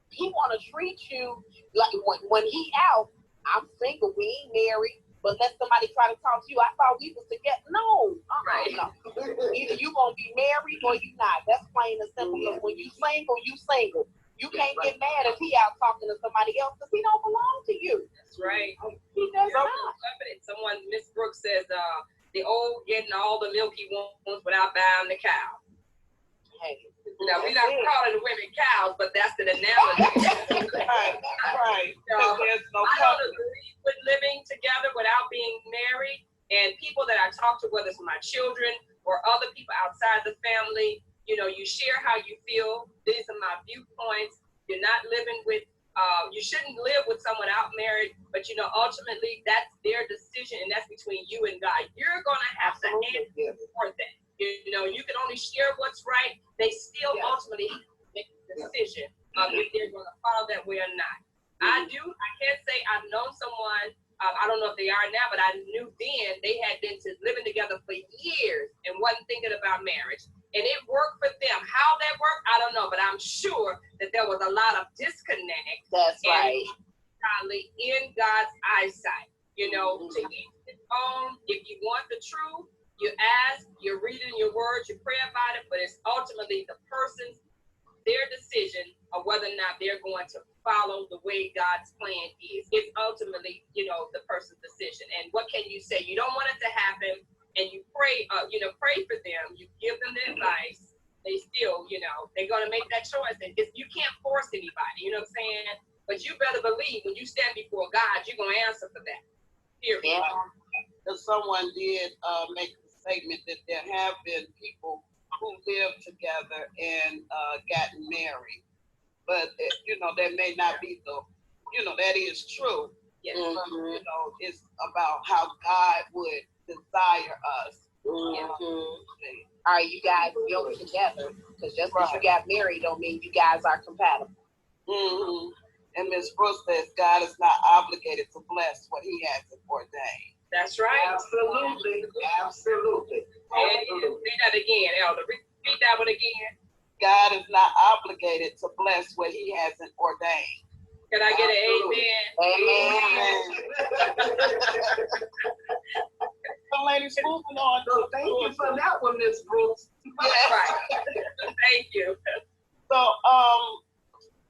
he want to treat you like when he out, I'm single, we ain't married, but let somebody try to talk to you. I thought we was together. No, Right. No. Either you gonna be married or you not. That's plain and simple. Because when you single, you single. You can't get mad if he out talking to somebody else because he don't belong to you. That's right. He does not. Someone, Miss Brooks says, the old getting all the milk he wants without buying the cow. Hey. Now, we're not calling the women cows, but that's an analogy. Right. So, There's no I don't agree with living together without being married. And people that I talk to, whether it's my children or other people outside the family, you share how you feel. These are my viewpoints. You're not living with, you shouldn't live with someone out married, but ultimately that's their decision and that's between you and God. You're going to have to answer for that. You can only share what's right. They still ultimately make the decision if they're going to follow that way or not. I can't say I've known someone, I don't know if they are now, but I knew then they had been living together for years and wasn't thinking about marriage. And it worked for them. How that worked, I don't know, but I'm sure that there was a lot of disconnect. That's right. Godly in God's eyesight. You know, to each his own. If you want the truth, you ask, you're reading your words, you pray about it, but it's ultimately the person's, their decision of whether or not they're going to follow the way God's plan is. It's ultimately, you know, the person's decision. And what can you say? You don't want it to happen, and you pray, pray for them. You give them the advice. They still, you know, they're going to make that choice. And you can't force anybody, you know what I'm saying? But you better believe when you stand before God, you're going to answer for that. Period. Yeah. Because someone did make the statement that there have been people who lived together and gotten married. But, you know, that may not be that is true. Yes. Mm-hmm. But, you know, it's about how God would desire us. Mm-hmm. Are you guys yoked together? Because just because you got married don't mean you guys are compatible. Mm-hmm. And Ms. Brooks says God is not obligated to bless what he hasn't ordained. That's right. Absolutely. Absolutely. Say that again, Elder. Repeat that one again. God is not obligated to bless what he hasn't ordained. Can I get an amen? Amen. So ladies, moving on. So thank you for that one, Ms. Brooks. Yes. Right. Thank you. So,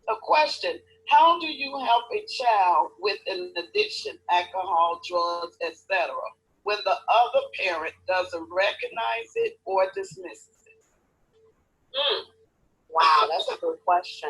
a question. How do you help a child with an addiction, alcohol, drugs, etc., when the other parent doesn't recognize it or dismisses it? Wow, that's a good question.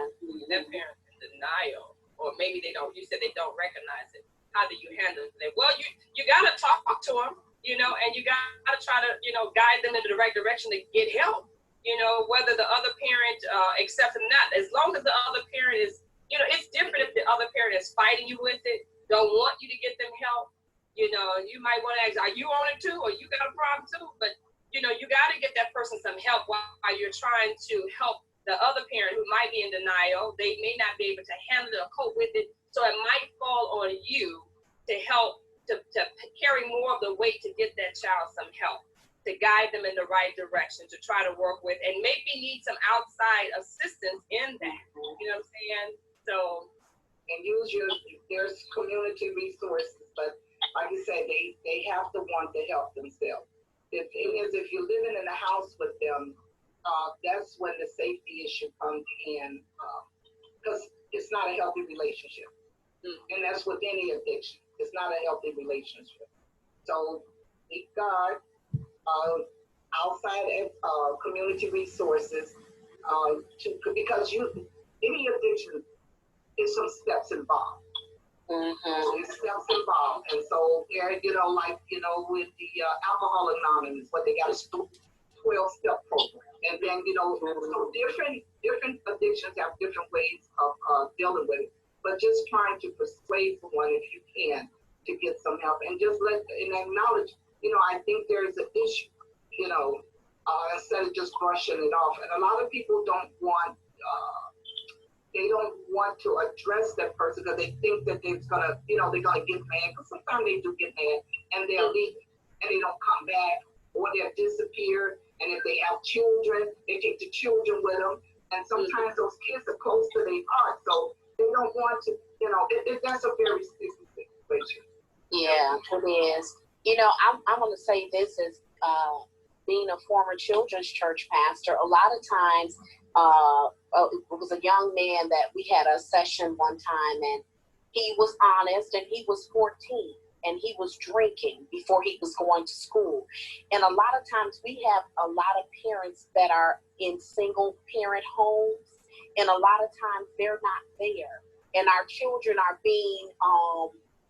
That parent's in denial, or maybe they don't. You said they don't recognize it. How do you handle it? Well, you gotta talk to them, you know, and you gotta try to, you know, guide them in the right direction to get help. You know, whether the other parent accepts it or not, as long as the other parent is, you know, it's different if the other parent is fighting you with it, don't want you to get them help. You know, you might want to ask, are you on it too, or you got a problem too? But, you know, you got to get that person some help while you're trying to help the other parent who might be in denial. They may not be able to handle it or cope with it. So it might fall on you to help, to carry more of the weight to get that child some help, to guide them in the right direction, to try to work with, and maybe need some outside assistance in that. You know what I'm saying? So, and there's community resources, but like you said, they have to want to help themselves. The thing is, if you're living in a house with them, that's when the safety issue comes in, because it's not a healthy relationship. And that's with any addiction. It's not a healthy relationship. So, seek God, outside community resources, because any addiction, there's some steps involved. There's steps involved. And so, you know, like, you know, with the Alcohol Anonymous, what they got is 12-step program. And then, you know, so different addictions have different ways of dealing with it. But just trying to persuade someone, if you can, to get some help. And just acknowledge, you know, I think there's an issue, you know, instead of just brushing it off. And a lot of people don't want to address that person because they think that they're gonna get mad, because sometimes they do get mad and they'll leave and they don't come back, or they'll disappear. And if they have children, they take the children with them. And sometimes those kids are close to their heart, so they don't want to, you know, that's a very sticky situation. Yeah, it is. You know, I'm going to say this is being a former children's church pastor. A lot of times, it was a young man that we had a session one time, and he was honest, and he was 14, and he was drinking before he was going to school. And a lot of times we have a lot of parents that are in single parent homes, and a lot of times they're not there. And our children are being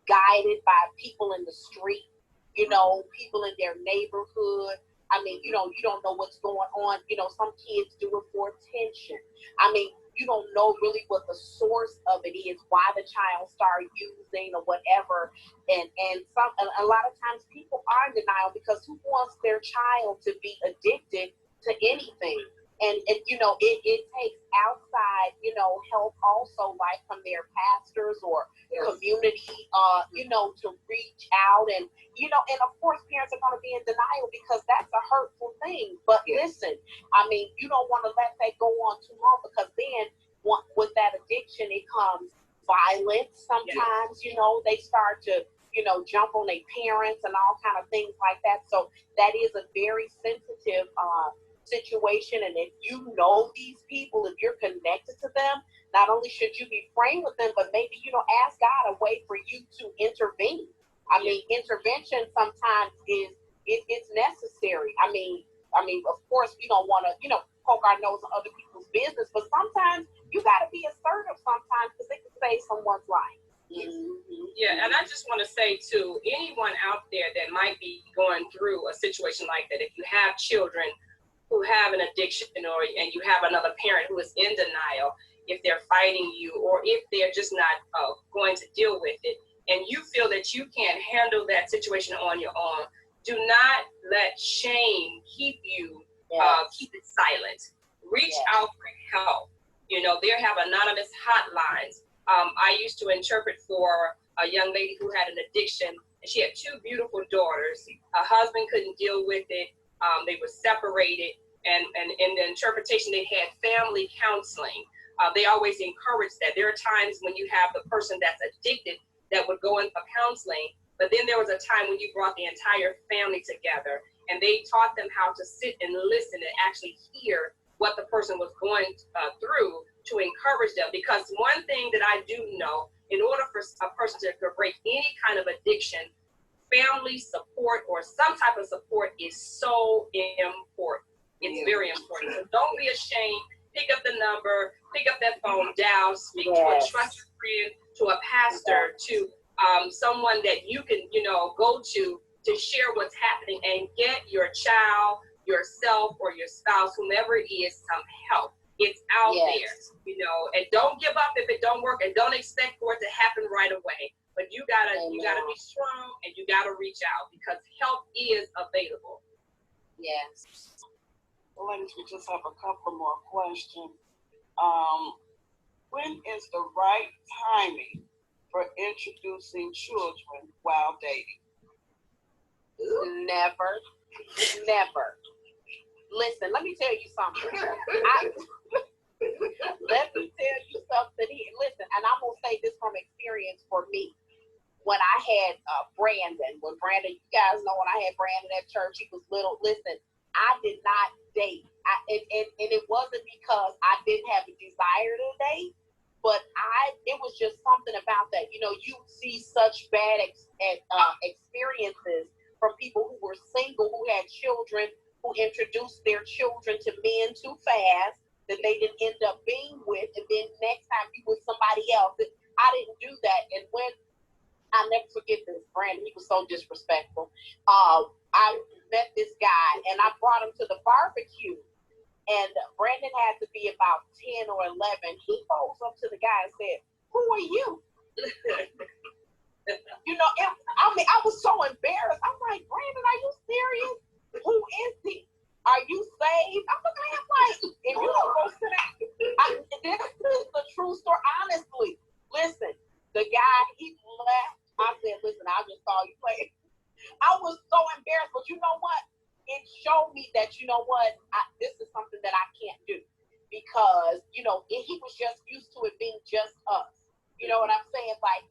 guided by people in the street, you know, people in their neighborhood. I mean, you know, you don't know what's going on. You know, some kids do it for attention. I mean, you don't know really what the source of it is, why the child started using or whatever. And a lot of times people are in denial because who wants their child to be addicted to anything? And you know, it takes outside, you know, help also, like from their pastors or community, you know, to reach out. And, you know, and of course parents are going to be in denial because that's a hurtful thing. But listen, I mean, you don't want to let that go on too long, because then with that addiction, it comes violence sometimes. You know, they start to, jump on their parents and all kind of things like that. So that is a very sensitive situation. And if you know these people, if you're connected to them, not only should you be praying with them, but maybe, ask God a way for you to intervene. I mean, intervention sometimes it's necessary. I mean, of course, we don't want to, poke our nose in other people's business, but sometimes you got to be assertive sometimes because it can save someone's life. Mm-hmm. Yeah, and I just want to say to anyone out there that might be going through a situation like that, if you have children who have an addiction and you have another parent who is in denial, if they're fighting you or if they're just not going to deal with it, and you feel that you can't handle that situation on your own, do not let shame keep you, keep it silent. Reach out for help. There have anonymous hotlines. I used to interpret for a young lady who had an addiction, and she had 2 beautiful daughters. Her husband couldn't deal with it. They were separated, and in the interpretation, they had family counseling. They always encourage that. There are times when you have the person that's addicted that would go in for counseling, but then there was a time when you brought the entire family together, and they taught them how to sit and listen and actually hear what the person was going through to encourage them. Because one thing that I do know, in order for a person to break any kind of addiction, family support or some type of support is so important. It's very important. So don't be ashamed. Pick up the number, pick up that phone, dial, speak to a trusted friend, to a pastor, to someone that you can, go to share what's happening, and get your child, yourself, or your spouse, whomever it is, some help. It's out there, and don't give up if it don't work, and don't expect for it to happen right away. But you gotta be strong, and you gotta reach out, because help is available. Yes. Ladies, we just have a couple more questions. When is the right timing for introducing children while dating? Never. Listen, let me tell you something. Let me tell you something here. Listen, and I'm going to say this from experience for me. When I had Brandon, you guys know when I had Brandon at church, he was little. Listen, I did not date. And it wasn't because I didn't have a desire to date, but it was just something about that. You see such bad experiences from people who were single, who had children, who introduced their children to men too fast, that they didn't end up being with, and then next time you with somebody else. I didn't do that. And when I'll never forget this, Brandon, he was so disrespectful. I met this guy and I brought him to the barbecue, and Brandon had to be about 10 or 11. He goes up to the guy and said, "Who are you?" I was so embarrassed. I'm like, "Brandon, are you serious? Who is he? Are you saved?" I'm looking at him like, "If you don't go sit down." This is the true story. Honestly, listen, the guy, he left. I said, "Listen, I just saw you play." I was so embarrassed, but you know what? It showed me that, this is something that I can't do, because, he was just used to it being just us. You know what I'm saying? Like,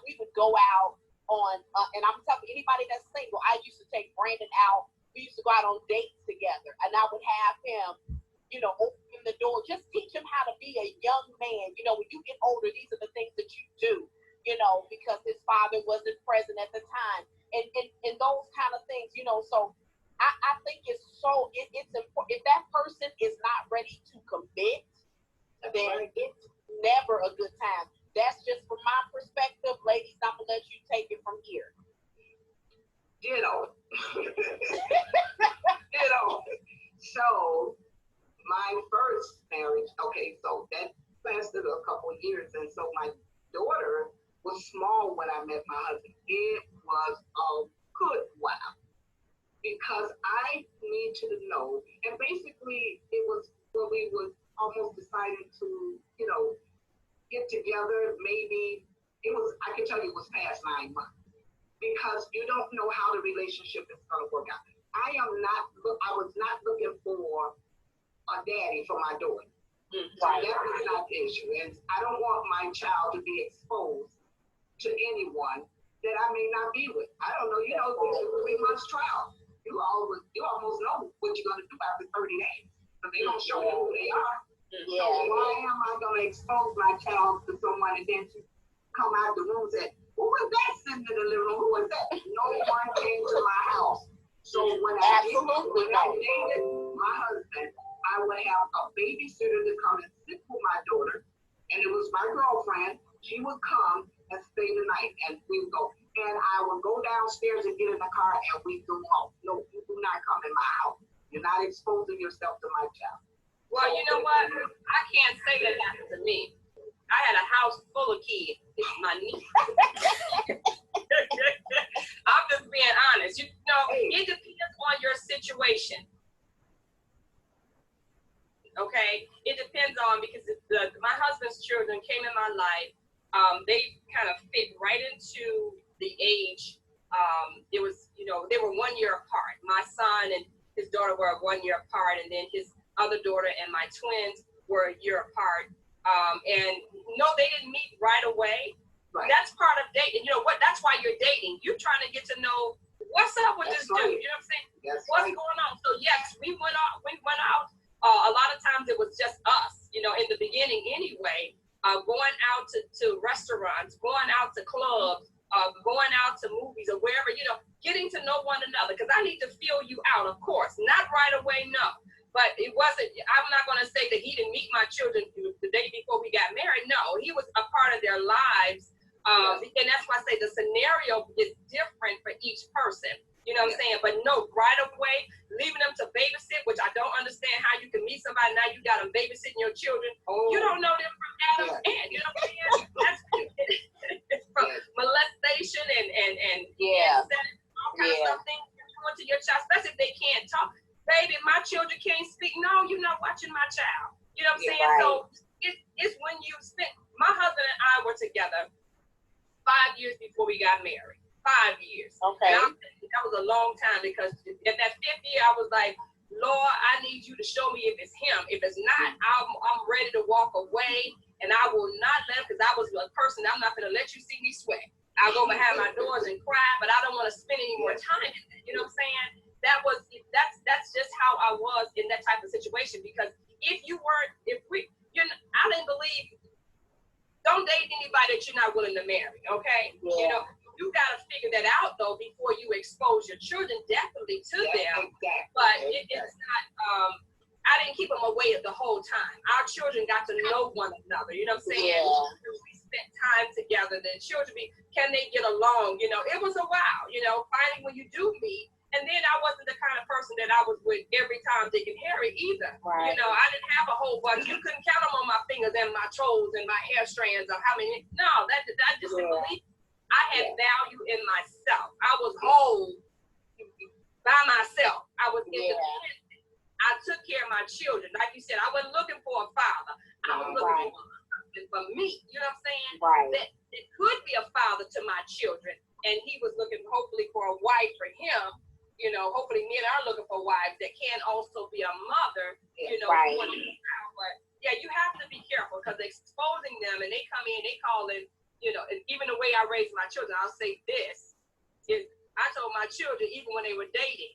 we would go out on, and I'm telling anybody that's single, I used to take Brandon out. We used to go out on dates together, and I would have him, open the door, just teach him how to be a young man. When you get older, these are the things that you do, because his father wasn't present at the time, and those kind of things, so I think it's important. If that person is not ready to commit, then it's never a good time. That's just from my perspective. Ladies, I'm going to let you take it from here. Ditto. So, my first marriage, so that lasted a couple of years. And so my daughter was small when I met my husband. It was a good while, because I need to know, and basically it was when we was almost deciding to, get together. Maybe I can tell you it was past 9 months, because you don't know how the relationship is going to work out. I was not looking for a daddy for my daughter. So that was not the issue. And I don't want my child to be exposed to anyone that I may not be with. I don't know. You know, it's a 3 months trial. You almost know what you're going to do after 30 days. But they don't show you who they are. Yeah. So why am I going to expose my child to someone and then to come out the room and say, who was that sitting in the living room? Who was that? No one came to my house. So when I dated my husband, I would have a babysitter to come and sit with my daughter, and it was my girlfriend. She would come and stay the night, and we would go. And I would go downstairs and get in the car, and we go home. No, you do not come in my house. You're not exposing yourself to my child. Well, you know what? I can't say that happened to me. I had a house full of kids. It's my niece. I'm just being honest. You know, it depends on your situation. Okay, it depends on, because my husband's children came in my life. They kind of fit right into the age. It was, you know, they were 1 year apart. My son and his daughter were 1 year apart, and then his other daughter and my twins were a year apart. And no, they didn't meet right away. Right. That's part of dating. You know what? That's why you're dating. You're trying to get to know what's up with this dude. You know what I'm saying? What's going on? So yes, we went out. A lot of times it was just us, you know, in the beginning anyway, going out to restaurants, going out to clubs, going out to movies or wherever, you know, getting to know one another. Because I need to feel you out, of course. Not right away, no. But it wasn't, I'm not going to say that he didn't meet my children the day before we got married. No, he was a part of their lives. And that's why I say the scenario is different for each person. You know what I'm saying? But no, right away, leaving them to babysit, which I don't understand how you can meet somebody, now you got them babysitting your children. You don't know them from Adam and Eve. You know what I'm saying? That's it's from molestation and all kinds of things you're doing to your child, especially if they can't talk. Baby, my children can't speak. No, you're not watching my child. You know what I'm saying? Right. So it's when you spend, my husband and I were together 5 years before we got married. 5 years. Okay. And that was a long time, because in that 5th year, I was like, Lord, I need you to show me if it's him. If it's not, I'm ready to walk away, and I will not let him, because I was a person, I'm not going to let you see me sweat. I'll go behind my doors and cry, but I don't want to spend any more time in it. You know what I'm saying? That's just how I was in that type of situation, because I didn't believe, don't date anybody that you're not willing to marry, okay? Yeah. You know, you got to figure that out, though, before you expose your children definitely to them. Exactly. But it's not, I didn't keep them away the whole time. Our children got to know one another, you know what I'm saying? Yeah. We spent time together. The children, can they get along? You know, it was a while, you know, finding when you do meet. And then I wasn't the kind of person that I was with every time Dick and Harry either. Right. You know, I didn't have a whole bunch. You couldn't count them on my fingers and my toes and my hair strands or how many. No, I just didn't believe. I had value in myself. I was whole by myself. I was independent. I took care of my children. Like you said, I wasn't looking for a father. I was looking for me. You know what I'm saying? Right. That it could be a father to my children. And he was looking hopefully for a wife for him. You know, hopefully men are looking for wives that can also be a mother, you know. Right. But yeah, you have to be careful, because exposing them, and they come in, they call it, you know, and even the way I raised my children, I'll say this, is I told my children, even when they were dating,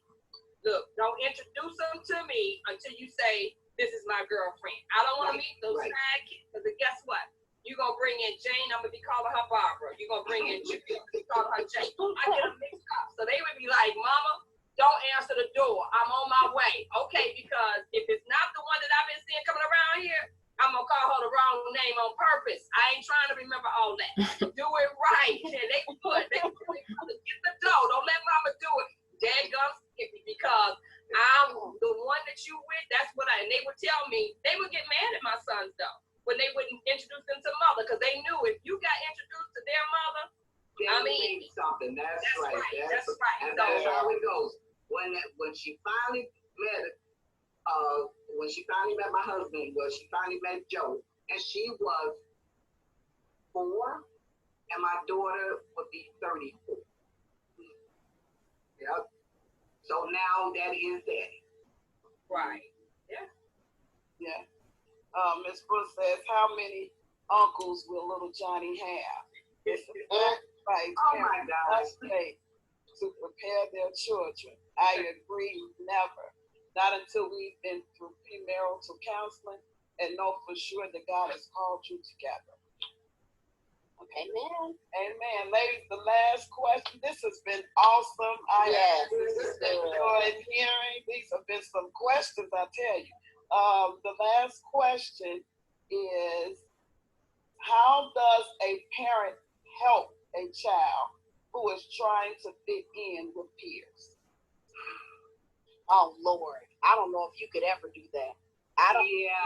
look, don't introduce them to me until you say, this is my girlfriend. I don't want to meet those side kids, because guess what? You're going to bring in Jane, I'm going to be calling her Barbara. You're going to bring in Julia, I'm calling her Jane. I get them mixed up. So they would be like, Mama, don't answer the door. I'm on my way. Okay, because if it's not the one that I've been seeing coming around here, I'm going to call her the wrong name on purpose. I ain't trying to remember all that. Do it right. And they put get the dough. Don't let Mama do it. Dadgum skippy, because I'm the one that you with. That's what and they would tell me, they would get mad at my sons, though, when they wouldn't introduce them to mother, because they knew if you got introduced to their mother, something. That's right. That's right. And that's how it goes. When she finally met my husband, she finally met Joe, and she was 4, and my daughter would be 34. Yep. So now that is daddy. Right. Yeah. Yeah. Miss Brooks says, how many uncles will little Johnny have? Right. Oh my gosh. Must take to prepare their children. I agree, never. Not until we've been through premarital counseling and know for sure that God has called you together. Amen. Amen. Ladies, the last question. This has been awesome. I have enjoyed hearing. These have been some questions, I tell you. The last question is, how does a parent help a child who is trying to fit in with peers? Oh Lord, I don't know if you could ever do that.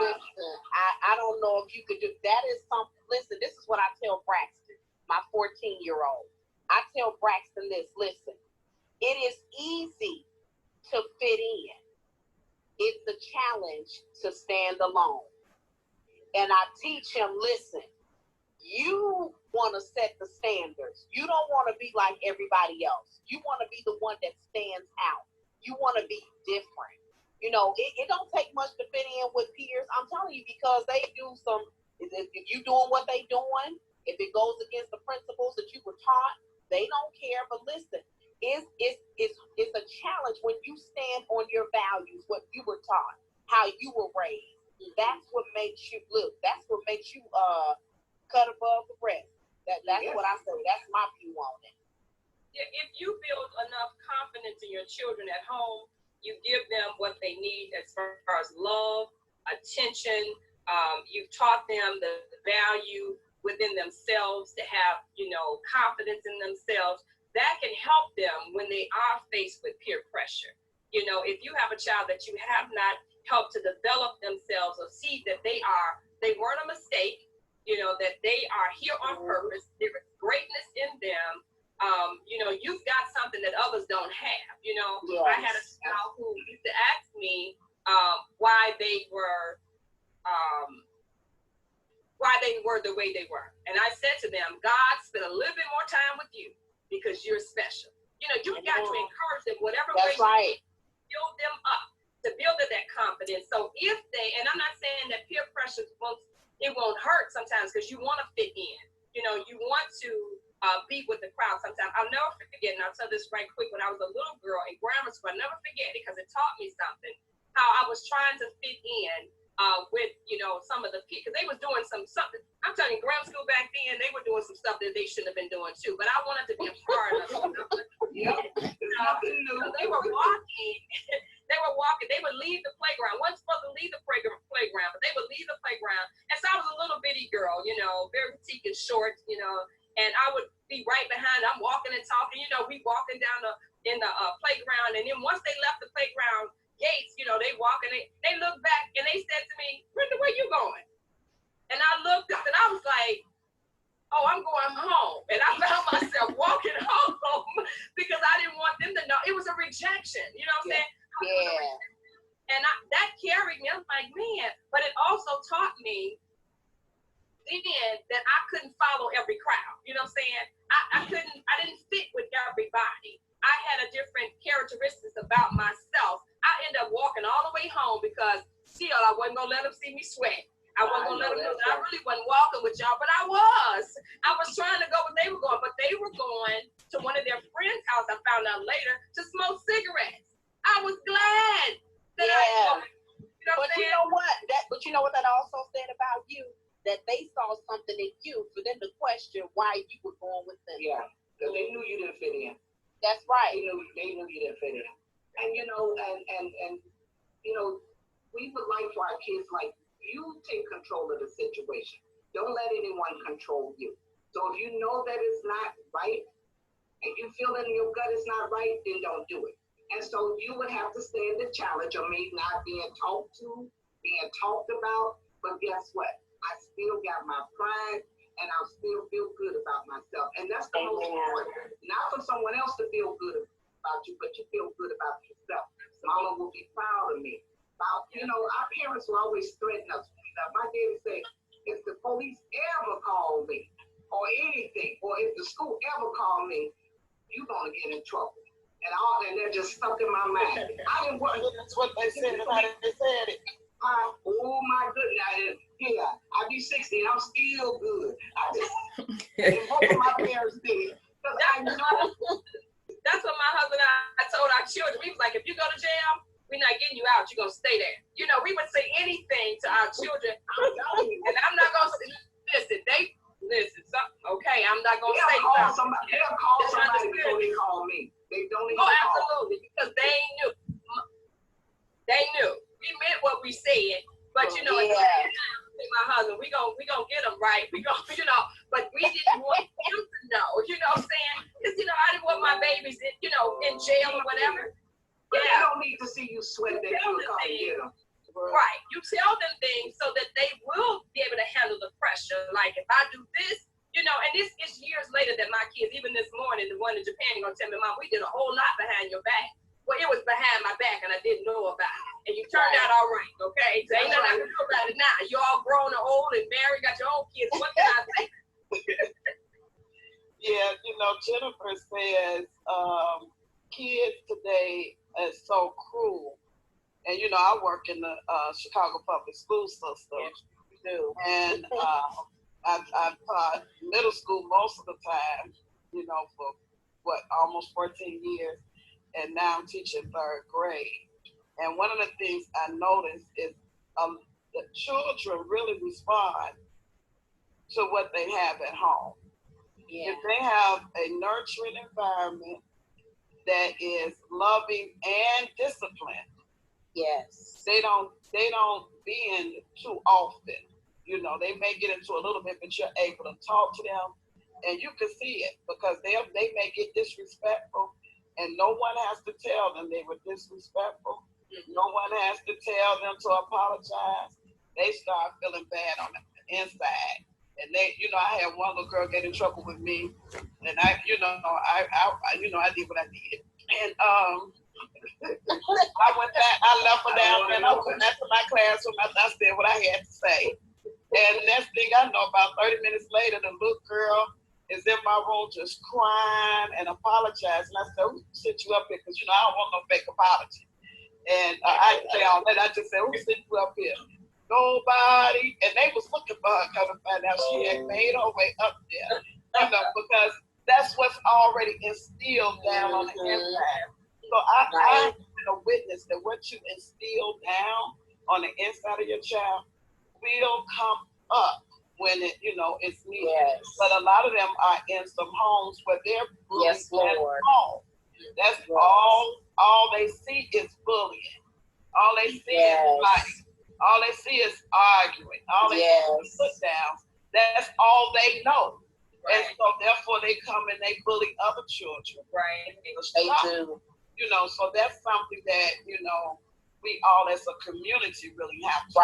Listen, I don't know if you could do that. Is something. Listen, this is what I tell Braxton, my 14-year-old. I tell Braxton this. Listen, it is easy to fit in. It's a challenge to stand alone. And I teach him, listen, you want to set the standards. You don't want to be like everybody else. You want to be the one that stands out. You want to be different. You know, it don't take much to fit in with peers. I'm telling you, because they do some, if you doing what they doing, if it goes against the principles that you were taught, they don't care. But listen, it's a challenge when you stand on your values, what you were taught, how you were raised. That's what makes you look. That's what makes you cut above the rest. That's what I say. That's my view on it. If you build enough confidence in your children at home, you give them what they need as far as love, attention. You've taught them the value within themselves to have, confidence in themselves. That can help them when they are faced with peer pressure. If you have a child that you have not helped to develop themselves or see that they weren't a mistake, that they are here on purpose, there is greatness in them. You've got something that others don't have. Yes. I had a child who used to ask me why they were the way they were. And I said to them, God spent a little bit more time with you because you're special. You've got to encourage them whatever way you build them up to build that confidence. So if they, and I'm not saying that peer pressure won't hurt sometimes because you want to fit in. You want to be with the crowd sometimes. I'll never forget, and I'll tell this right quick, when I was a little girl in grammar school, I'll never forget it because it taught me something, how I was trying to fit in with, some of the people, because they was doing something, I'm telling you, grammar school back then, they were doing some stuff that they shouldn't have been doing too, but I wanted to be a part of it. They were walking, they would leave the playground. Wasn't supposed to leave the playground, but they would leave the playground. And so I was a little bitty girl, very petite and short, and I would be right behind. I'm walking and talking, we walking down in the playground. And then once they left the playground gates, they walk and they look back and they said to me, Brenda, where you going? And I looked up and I was like, oh, I'm going home. And I found myself walking home because I didn't want them to know. It was a rejection, you know what I'm saying? Yeah. And that carried me. I was like, man, but it also taught me then that I couldn't follow every crowd. You know what I'm saying? I didn't fit with everybody. I had a different characteristics about myself. I ended up walking all the way home because still I wasn't gonna let them see me sweat. I wasn't gonna let them know that I really wasn't walking with y'all, but I was trying to go where they were going, but they were going to one of their friends' house. I found out later to smoke cigarettes. I was glad that But you know what? But you know what that also said about you? That they saw something in you for them to question why you were going with them. Yeah, because they knew you didn't fit in. That's right. They knew you didn't fit in. And we would like for our kids, like, you take control of the situation. Don't let anyone control you. So if you know that it's not right, and you feel in your gut it's not right, then don't do it. And so you would have to stand the challenge of me not being talked to, being talked about. But guess what? I still got my pride, and I still feel good about myself. And that's the most important. Not for someone else to feel good about you, but you feel good about yourself. Mama will be proud of me. Our parents will always threaten us. My daddy said, if the police ever call me, or anything, or if the school ever call me, you're going to get in trouble. And they're just stuck in my mind. I didn't want to. That's what they said, how they said it. Oh my goodness. Yeah, I'll be 60 and I'm still good. And both of my parents did. out, you're going to stay there. You know, we would say anything to our children. And I'm not going to say, okay, I'm not going to say something. They'll call somebody before they call me. They don't even call. Absolutely, because they knew. They knew. We meant what we said, but you know, my husband, we gonna get them right. We gonna, you know, but we didn't want him to know. You know what I'm saying? Because you know, I didn't want my babies, in jail or whatever. But they don't need to see you sweat that you'll come and get them. Right. You tell them things so that they will be able to handle the pressure. Like if I do this, you know, and this is years later that my kids, even this morning, the one in Japan, gonna tell me, Mom, we did a whole lot behind your back. Well, it was behind my back, and I didn't know about it. And you turned out all right, okay? So ain't nothing I can do about it now. You all grown and old and married, got your own kids. What can I say? Yeah, you know, Jennifer says kids today is so cruel. And, you know, I work in the Chicago public school system. Yes, you do. And I've taught middle school most of the time, you know, for almost 14 years. And now I'm teaching third grade. And one of the things I noticed is the children really respond to what they have at home. Yeah. If they have a nurturing environment that is loving and disciplined, yes, they don't bend too often. You know, they may get into a little bit, but you're able to talk to them, and you can see it because they may get disrespectful. And no one has to tell them they were disrespectful. No one has to tell them to apologize. They start feeling bad on the inside. And they, you know, I had one little girl get in trouble with me, and I did what I did. And I went back, I left her down, and I went back to my classroom after I said what I had to say. And next thing I know, about 30 minutes later, the little girl is in my room just crying and apologizing. I said, who sent you up here? Because, you know, I don't want no fake apology. And I didn't say all that. I just said, who sent you up here? Nobody. And they was looking for her, come to find out she had made her way up there. You know, because that's what's already instilled down on the inside. So I'm a witness that what you instill down on the inside of your child will come up when it, you know, it's needed. Yes. But a lot of them are in some homes where they're bullied at home. That's all they see is bullying. All they see is fighting. All they see is arguing. All they see is put downs. That's all they know. Right. And so therefore they come and they bully other children. Right. They do. You know, so that's something that, you know, we all as a community really have to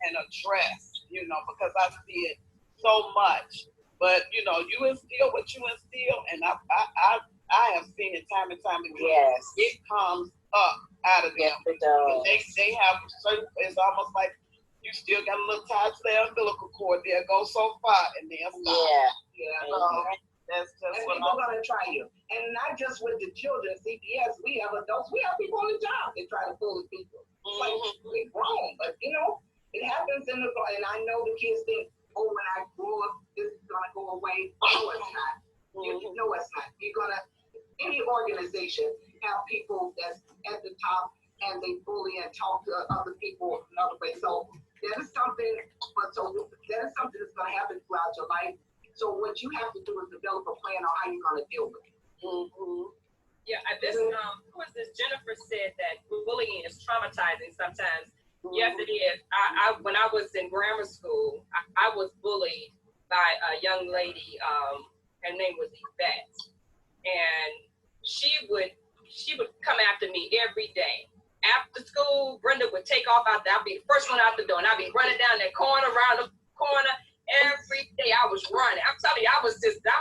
and address, you know, because I see it so much. But, you know, you instill what you instill, and I have seen it time and time again. Yes. It comes up out of them. Yes, it does. They have certain, it's almost like you still got a little tied to their umbilical cord. They'll go so far and they'll stop. Yeah. That's just and what people are going to try you. And not just with the children. CPS, we have adults. We have people on the job that try to bully people. Like, we're grown. But, you know, it happens in the, and I know the kids think, oh, when I grow up, this is going to go away. No, it's not. You know it's not. You're going to, any organization have people that's at the top and they bully and talk to other people another way. So that is something, that's going to happen throughout your life. So what you have to do is develop a plan on how you're going to deal with it. Mm-hmm. Yeah, who was this? Jennifer said that bullying is traumatizing sometimes. Mm-hmm. Yes, it is. When I was in grammar school, I was bullied by a young lady. Her name was Yvette, and she would come after me every day. After school, Brenda would take off out there. I'd be the first one out the door, and I'd be running down that corner, around the corner. Every day I was running. I'm telling you, I'm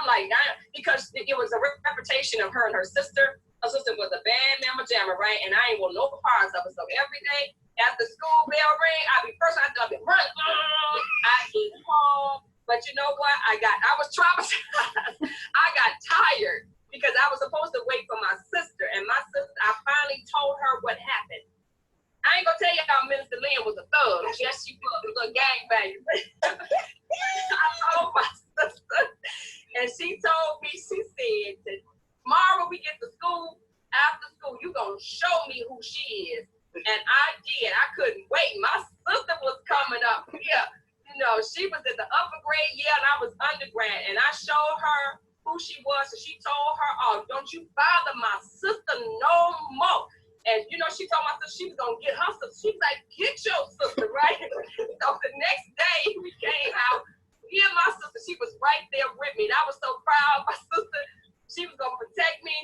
like, because it was a reputation of her and her sister. Her sister was a bad mamma jamma, right? And I ain't want no parts of it. So every day after school bell ring, I'd be first out there, I'd be running. I'd get home. But you know what? I was traumatized. I got tired because I was supposed to wait for my sister. And my sister, I finally told her what happened. I ain't gonna tell you how Minister Lynn was a thug. Yes, she was a little gangbanger. I told my sister, and she told me, she said, tomorrow we get to school, after school, you gonna show me who she is. she was in the upper grade year and I was undergrad, and I showed her who she was, and she told her, "Oh, don't you bother my sister no more." And she told my sister she was gonna get her sister. She was like, "Get your sister," right? So the next day we came out, me and my sister, she was right there with me. And I was so proud. My sister, she was gonna protect me.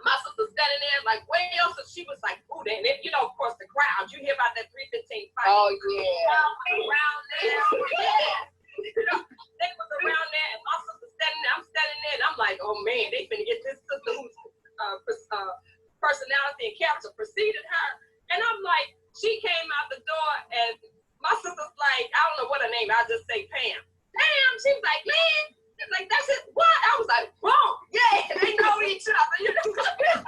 My sister standing there like, "Where else?" So she was like, "Ooh," and then, of course, the crowd. You hear about that 315 fight? Oh yeah. Around there, yeah. They was around there, and my sister standing there. I'm standing there, and I'm like, "Oh man, they finna get this sister who's personality and character preceded her." And I'm like, she came out the door, and my sister's like, I don't know what her name. I just say Pam. Pam. She was like, "Man." She's like, "That's it." What? I was like, "Whoa, yeah." They know each other. I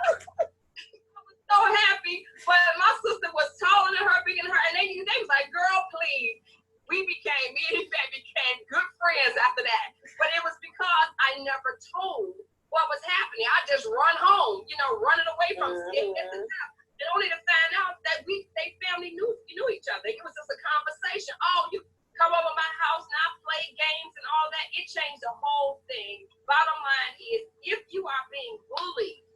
was so happy, but my sister was taller than her, bigger than her, and they was like, "Girl, please." Me and his dad became good friends after that. But it was because I never told what was happening. I just run home, running away from it. And only to find out that they family knew each other. It was just a conversation. "Oh, you come over my house and I play games and all that." It changed the whole thing. Bottom line is, if you are being bullied,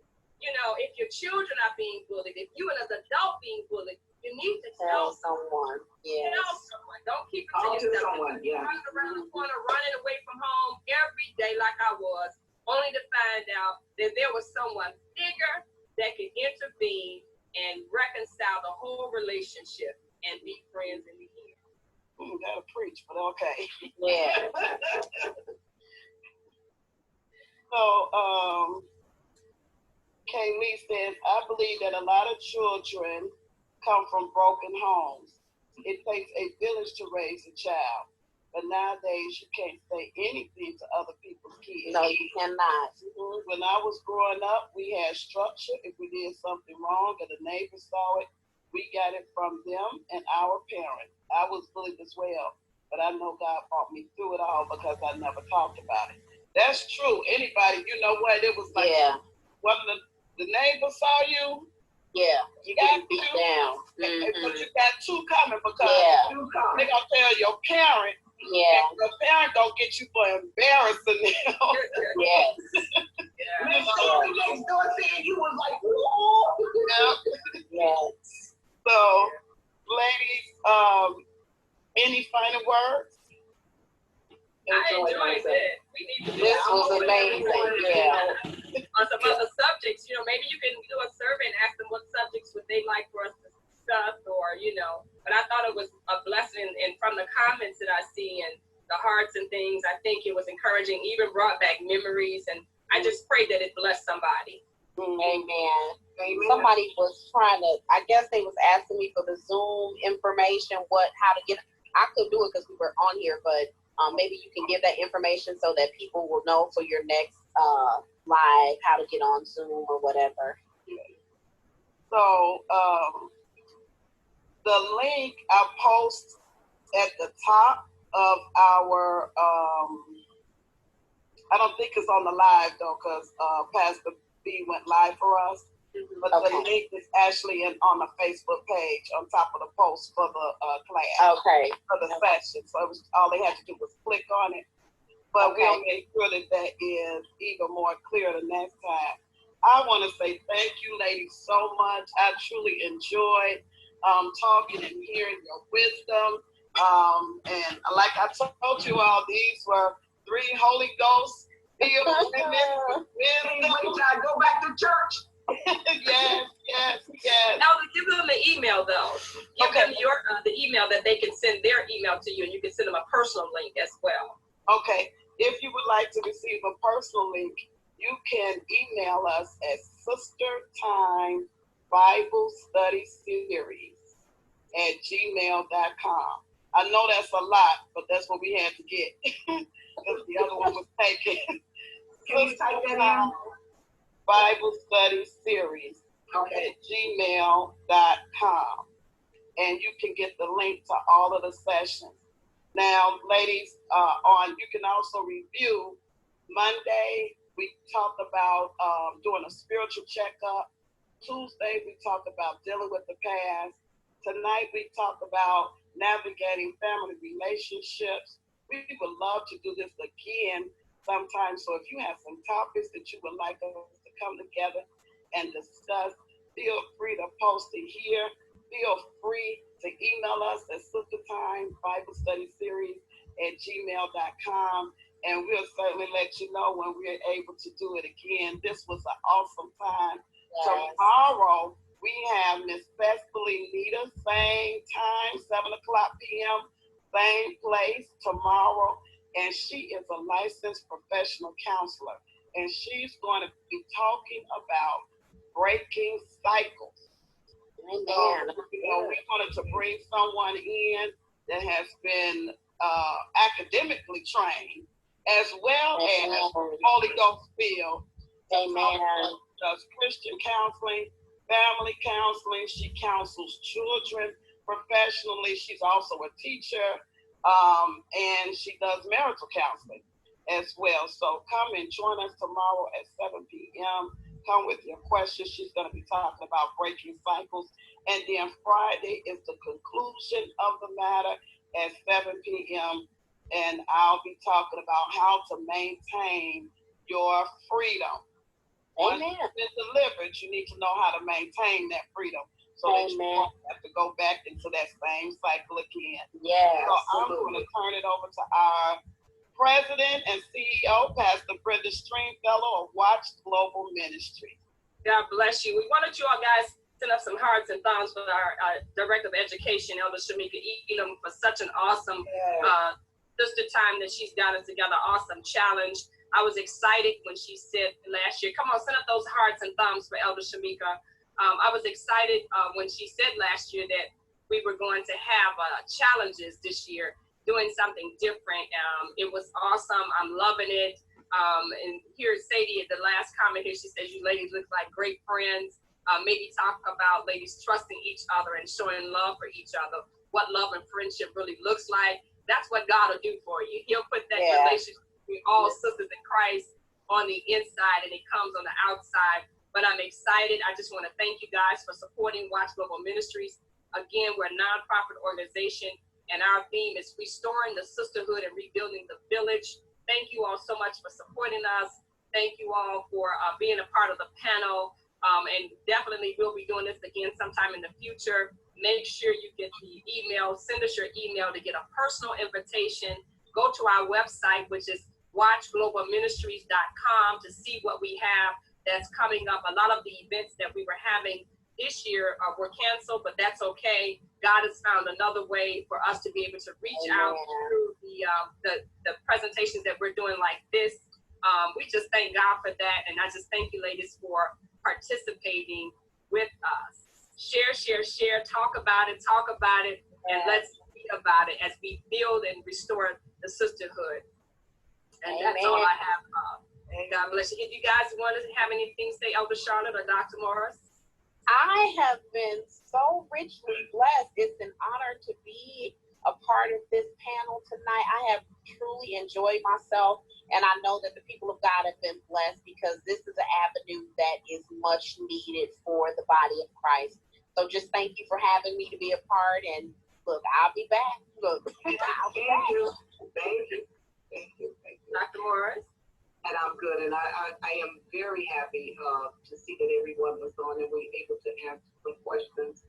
if your children are being bullied, if you as an adult being bullied, you need to tell someone. Yes. Tell someone. Don't keep it Talk to to yourself. someone, yeah. Running around the corner, running away from home every day like I was, only to find out that there was someone bigger that could intervene and reconcile the whole relationship and be friends in the end. You gotta preach, but okay. Yeah. So, Kay Lee says, "I believe that a lot of children come from broken homes. It takes a village to raise a child, but nowadays you can't say anything to other people's kids." No, you cannot. When I was growing up, we had structure. If we did something wrong and the neighbors saw it, we got it from them and our parents. I was bullied as well, but I know God brought me through it all because I never talked about it. That's true. Anybody, you know what? It was like, one of the neighbors saw you. Yeah, you get beat down. But you got two coming because they're going to tell your parent. Yeah. And your parent going to get you for embarrassing them. Yes. Next door saying you was like, "Whoa." Yes. So, ladies, any final words? I enjoyed it. We need to do This was amazing. Yeah. On some other subjects, maybe you can do a survey and ask them what subjects would they like for us to discuss, or But I thought it was a blessing, and from the comments that I see and the hearts and things, I think it was encouraging. Even brought back memories, and I just pray that it blessed somebody. Amen. Somebody was trying to. I guess they was asking me for the Zoom information, how to get. I could do it because we were on here, but maybe you can give that information so that people will know for your next live how to get on Zoom or whatever. So the link I post at the top of our, I don't think it's on the live though, because Pastor B went live for us. But the link is actually on the Facebook page on top of the post for the class. Okay. For the session. So it was, all they had to do was click on it. But we'll make sure that is even more clear the next time. I want to say thank you, ladies, so much. I truly enjoyed talking and hearing your wisdom. And like I told you all, these were 3 Holy Ghost filled women. Go back to church. Yes. Now, give them the email though. Give them the email that they can send their email to you, and you can send them a personal link as well. Okay. If you would like to receive a personal link, you can email us at sistertime Bible Study Series @gmail.com. I know that's a lot, but that's what we had to get because the other one was taken. Can you type that in? Bible Study Series @gmail.com. And you can get the link to all of the sessions. Now, ladies, you can also review. Monday, we talked about doing a spiritual checkup. Tuesday, we talked about dealing with the past. Tonight, we talked about navigating family relationships. We would love to do this again sometime. So if you have some topics that you would like us to come together and discuss, feel free to post it here. Feel free to email us at sistertimebiblestudyseries@gmail.com, and we'll certainly let you know when we're able to do it again. This was an awesome time. Yes. Tomorrow, we have Miss Festively Nita, same time, 7 o'clock p.m., same place tomorrow. And she is a licensed professional counselor. And she's going to be talking about breaking cycles. Amen. So, we wanted to bring someone in that has been academically trained as well as Holy Ghost filled. Amen. Does Christian counseling, family counseling. She counsels children professionally. She's also a teacher, and she does marital counseling as well. So come and join us tomorrow at 7 p.m. Come with your questions. She's going to be talking about breaking cycles. And then Friday is the conclusion of the matter at 7 p.m. And I'll be talking about how to maintain your freedom. Once Amen. you've been delivered, you need to know how to maintain that freedom so that you won't have to go back into that same cycle again. Yes. So I'm going to turn it over to our President and CEO, Pastor Brenda Stringfellow of Watch Global Ministry. God bless you. We wanted you all guys to send up some hearts and thumbs for our Director of Education, Elder Shemeka Elam, for such an awesome sister time that she's gotten together. Awesome challenge. I was excited when she said last year, come on, send up those hearts and thumbs for Elder Shemeka. I was excited when she said last year that we were going to have challenges this year, doing something different. It was awesome. I'm loving it. And here's Sadie at the last comment here. She says, you ladies look like great friends. Maybe talk about ladies trusting each other and showing love for each other, what love and friendship really looks like. That's what God will do for you. He'll put that relationship between all sisters in Christ on the inside, and it comes on the outside. But I'm excited. I just want to thank you guys for supporting Watch Global Ministries. Again, we're a nonprofit organization, and our theme is restoring the sisterhood and rebuilding the village. Thank you all so much for supporting us. Thank you all for being a part of the panel. And definitely we'll be doing this again sometime in the future. Make sure you get the email. Send us your email to get a personal invitation. Go to our website, which is watchglobalministries.com, to see what we have that's coming up. A lot of the events that we were having this year were canceled, but that's okay. God has found another way for us to be able to reach out through the presentations that we're doing like this. We just thank God for that. And I just thank you ladies for participating with us. Share, share, share, talk about it, and let's speak about it as we build and restore the sisterhood. And that's all I have. God bless you. If you guys want to have anything, say Elder Charlotte or Dr. Morris. I have been so richly blessed. It's an honor to be a part of this panel tonight. I have truly enjoyed myself, and I know that the people of God have been blessed because this is an avenue that is much needed for the body of Christ. So just thank you for having me to be a part, and look, I'll be back. Look, I'll be back. Thank you. Dr. Morris. And I'm good, and I am very happy to see that everyone was on and we were able to answer some questions.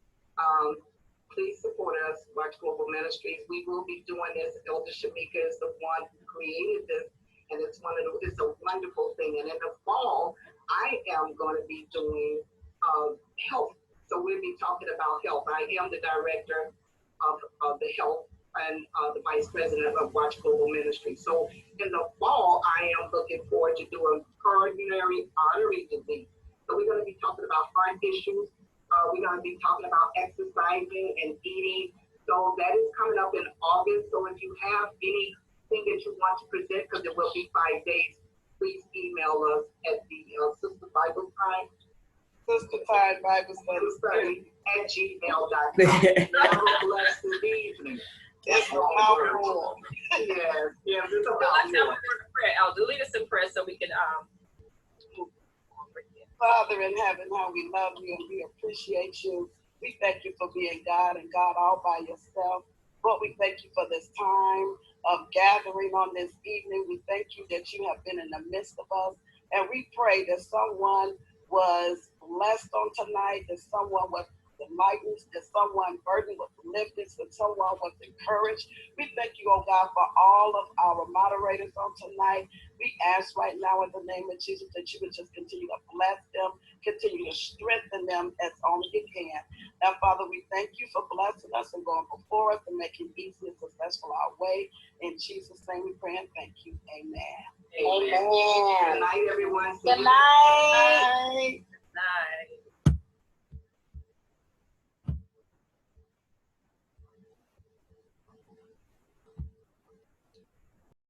Please support us, Watch Global Ministries. We will be doing this. Elder Shemeka is the one who created this, and it's a wonderful thing. And in the fall, I am going to be doing health. So we'll be talking about health. I am the director of the health and the vice president of Watch Global Ministries. So in the fall, I am looking forward to doing coronary artery disease. So we're going to be talking about heart issues. We're going to be talking about exercising and eating. So that is coming up in August. So if you have anything that you want to present, because it will be 5 days, please email us at the Sister Bible Time. Sister Time Bible Study at gmail.com. Have a blessed evening. It's about more. Yes, it's So about let's have a more. word of prayer. Elder, lead us in prayer so we can move forward. Father in heaven, how we love you and we appreciate you. We thank you for being God and God all by yourself. Lord, we thank you for this time of gathering on this evening. We thank you that you have been in the midst of us. And we pray that someone was blessed on tonight, that someone was enlightened, that someone burden was lifted, that someone was encouraged. We thank you, oh God, for all of our moderators on tonight. We ask right now in the name of Jesus that you would just continue to bless them, continue to strengthen them as only you can. Now, Father, we thank you for blessing us and going before us and making easy and successful our way. In Jesus' name we pray and thank you. Amen. Amen. Good night, everyone. Good night. Bye. Night.